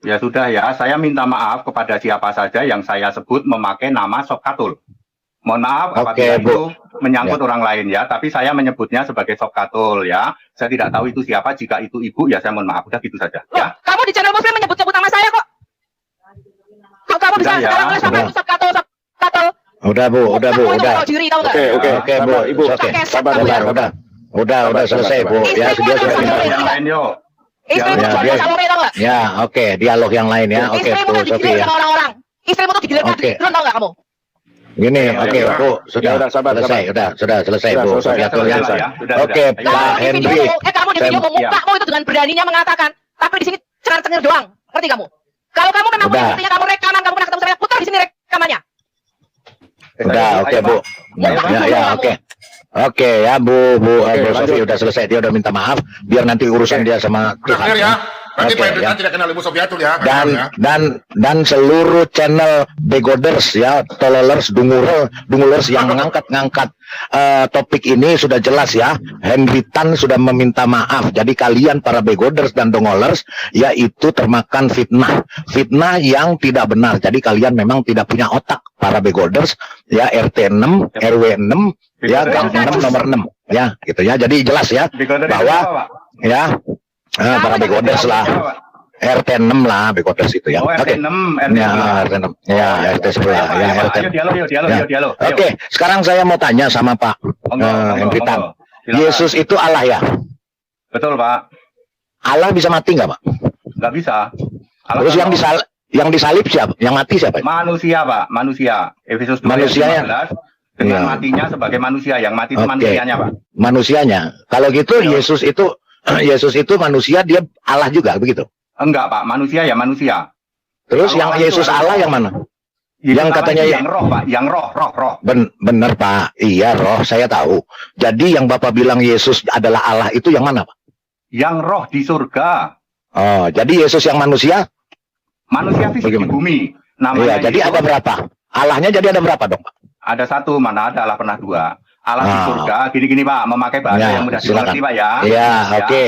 Ya sudah ya, saya minta maaf kepada siapa saja yang saya sebut memakai nama Sopkatul. Mohon maaf Oke, apabila Bu. itu menyangkut orang lain ya, tapi saya menyebutnya sebagai Sopkatul ya. Saya tidak tahu itu siapa, jika itu ibu ya saya mohon maaf, udah gitu saja Loh, ya. kamu di channel Muslim menyebut-nyebut nama saya kok. Kok kamu bisa Udah ya, sekarang nulis sama udah. itu Sopkatul. Udah Bu, udah Bu, Kamu itu udah. kalau diri, tahu nggak? Oke Bu, Ibu. oke. Sabar, Udah selesai Bu. Ya Istrimu dia itu sudah Salome. minta. Yang lain yuk. Istrimu Ya, janda dia- Salome, tahu nggak? Ya, oke, dialog yang lain ya. Oke, Istrimu Bu tuh Sofi digilir ya. sama orang-orang. Istrimu tuh digilir Oke. drone, tahu nggak kamu? Gini, oke ya. Bu, sudah Ya, udah, sabar, selesai, sudah selesai Sudah Bu selesai. Sofiatul ya. Sudah, ya. Sudah, Oke, sudah. Ayo. Pak Kamu di Henry. videomu, kamu di Saya- videomu, iya. mukamu itu dengan beraninya mengatakan, tapi di sini cengar-cengir doang, ngerti kamu? Kalau kamu memang punya Udah. buktinya, kamu rekaman, kamu pernah ketemu saya, putar di sini rekamannya. Udah, Ayo, oke Pak. Bu. Ayo, Pak. Ya, oke. Oke ya Bu Oke, Sofi lanjut. udah selesai, dia udah minta maaf, biar nanti urusan dia sama Udah clear Tuhan. ya. Berarti Oke, Pak Henry ya. Tan tidak kenal Ibu Sofiatul ya. Dan ya. dan seluruh channel begoders ya, tololers, dungulers yang ngangkat topik ini sudah jelas ya. Henry Tan sudah meminta maaf. Jadi kalian para begoders dan dongolers yaitu termakan fitnah yang tidak benar. Jadi kalian memang tidak punya otak para begoders ya, RT 6, RW 6 ya, gang 6 nomor 6 ya, gitu ya. Jadi jelas ya Decoder itu bahwa apa, Pak? ya para begoders lah. Siapa, Pak? RT 6 lah begoders itu ya. Oh, Oke. RT 6, RT Ya, 6. RT 6. Ya, RT 11. Ya, RT. Ayo dialog, yuk, dialog, Ya. yuk, dialog. Ayo. Oke, sekarang saya mau tanya sama Pak Monggo, monggo, Henry Tan. monggo. Silakan. Yesus itu Allah ya? Betul, Pak. Allah bisa mati nggak, Pak? Nggak bisa. Allah Terus kan yang disalib siapa? Yang mati siapa? manusia, Pak, manusia. Efesus 2 Manusia ya? ayat 15, dengan Iya. matinya sebagai manusia, yang mati itu Oke. manusianya, Pak. Manusianya. Kalau gitu Iya. Yesus itu manusia, dia Allah juga begitu. Enggak, Pak, manusia ya manusia. Terus Kalau yang Allah itu Yesus adalah Allah roh. yang mana? Yesus Yang Allah katanya itu ya- yang roh, Pak, yang roh. Benar, Pak. Iya, roh, saya tahu. Jadi yang Bapak bilang Yesus adalah Allah itu yang mana, Pak? Yang roh di surga. Oh, jadi Yesus yang manusia? Manusia fisik Bagaimana? di bumi. Namanya Iya, jadi Yesus. ada berapa? Allahnya jadi ada berapa, dong, Pak? Ada satu, mana ada Allah pernah dua. Allah di Ah. surga, gini-gini, Pak, memakai bahasa Ya, yang mudah silakan. dimengerti, Pak, ya. Iya, Ya. oke,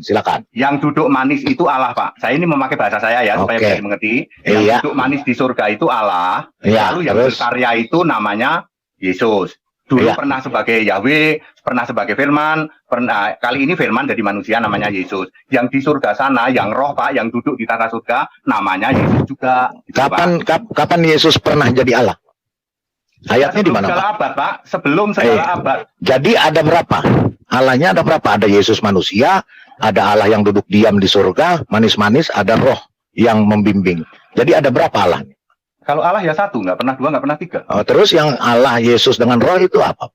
silakan. Yang duduk manis itu Allah, Pak. Saya ini memakai bahasa saya ya, supaya Oke. bisa dimengerti. Yang Iya. duduk manis di surga itu Allah. Iya, Lalu yang terus? berkarya itu namanya Yesus. Dulu Iya. pernah sebagai Yahweh, pernah sebagai Firman, pernah kali ini Firman jadi manusia namanya Yesus. Yang di surga sana, yang roh, Pak, yang duduk di tata surga namanya Yesus juga. Gitu, Pak. Kapan Yesus pernah jadi Allah? Ayatnya di Sebelum mana, segala Pak? abad, Pak. Sebelum segala abad. Jadi ada berapa? Allahnya ada berapa? Ada Yesus manusia, ada Allah yang duduk diam di surga, manis-manis, ada roh yang membimbing. Jadi ada berapa Allah? Kalau Allah ya satu, nggak pernah dua, nggak pernah tiga. Oh, terus yang Allah Yesus dengan roh itu apa?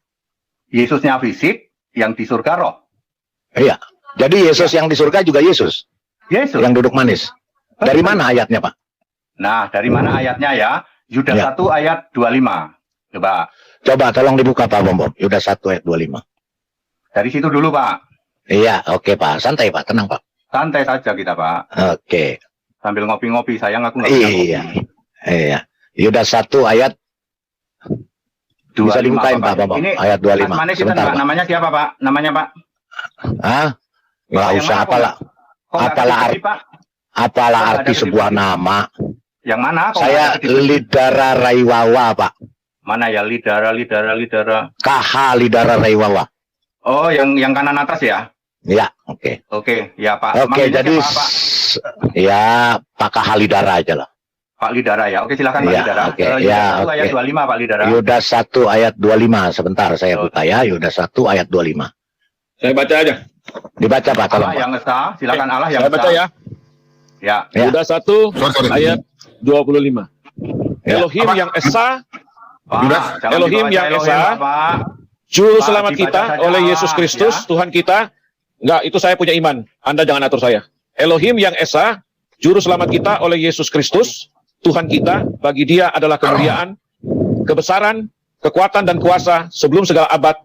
Yesusnya fisik, yang di surga roh. Iya. Jadi Yesus yang di surga juga Yesus Yesus. yang duduk manis. Dari mana ayatnya, Pak? Nah, dari mana ayatnya ya? Yudas Ya. 1 ayat 25. Coba. Coba tolong dibuka, Pak Bom. Yudas 1 ayat 25. Dari situ dulu, Pak. Iya, oke, Pak. Santai, Pak. Tenang, Pak. Santai saja kita, Pak. Oke. Sambil ngopi-ngopi, sayang aku nggak bisa ngopi. Iya. Iya. Yudas 1 ayat 25, bisa dibukain, Pak Bom. Ini Ayat 25. asmane kita, Sebentar, Pak. Pak. Namanya siapa, Pak? Namanya, Pak? Hah? Nggak Yang usah, mana, kok apalah. Kok nggak Apalah ada di, Pak? Apalah Kok nggak arti ada sebuah di- nama. Yang mana? Kok nggak Saya ada di- Lidara Raiwawa, Pak. Mana ya? Lidara. KH Lidara Raiwawa. Oh, yang kanan atas ya? Ya, oke. Oke, ya, Pak. Oke, Manggilnya jadi siapa, Pak? ya Pak KH Lidara aja lah. Pak Lidara ya. Oke, silakan Pak Ya, Lidara. oke. Yudas Ya, 1 ayat oke. 25, Pak Lidara. Yudas 1 ayat 25. Sebentar saya buka ya. Yudas 1 ayat 25. Saya baca aja. Dibaca, Pak, tolong, Allah Pak. yang esa, silakan Allah yang Saya baca esa. ya. Ya. Ya. Yudas 1 Sorry. ayat 25. Ya. Elohim Apa? yang esa, Pak, Yudas. jangan Elohim dibaca yang Elohim, esa. Pak. juru Pak, selamat dibaca kita saja oleh Allah, Yesus Kristus, ya. Tuhan kita. Enggak, itu saya punya iman. Anda jangan atur saya. Elohim yang esa, juru selamat kita oleh Yesus Kristus, Tuhan kita. Bagi dia adalah kemuliaan, kebesaran, kekuatan dan kuasa sebelum segala abad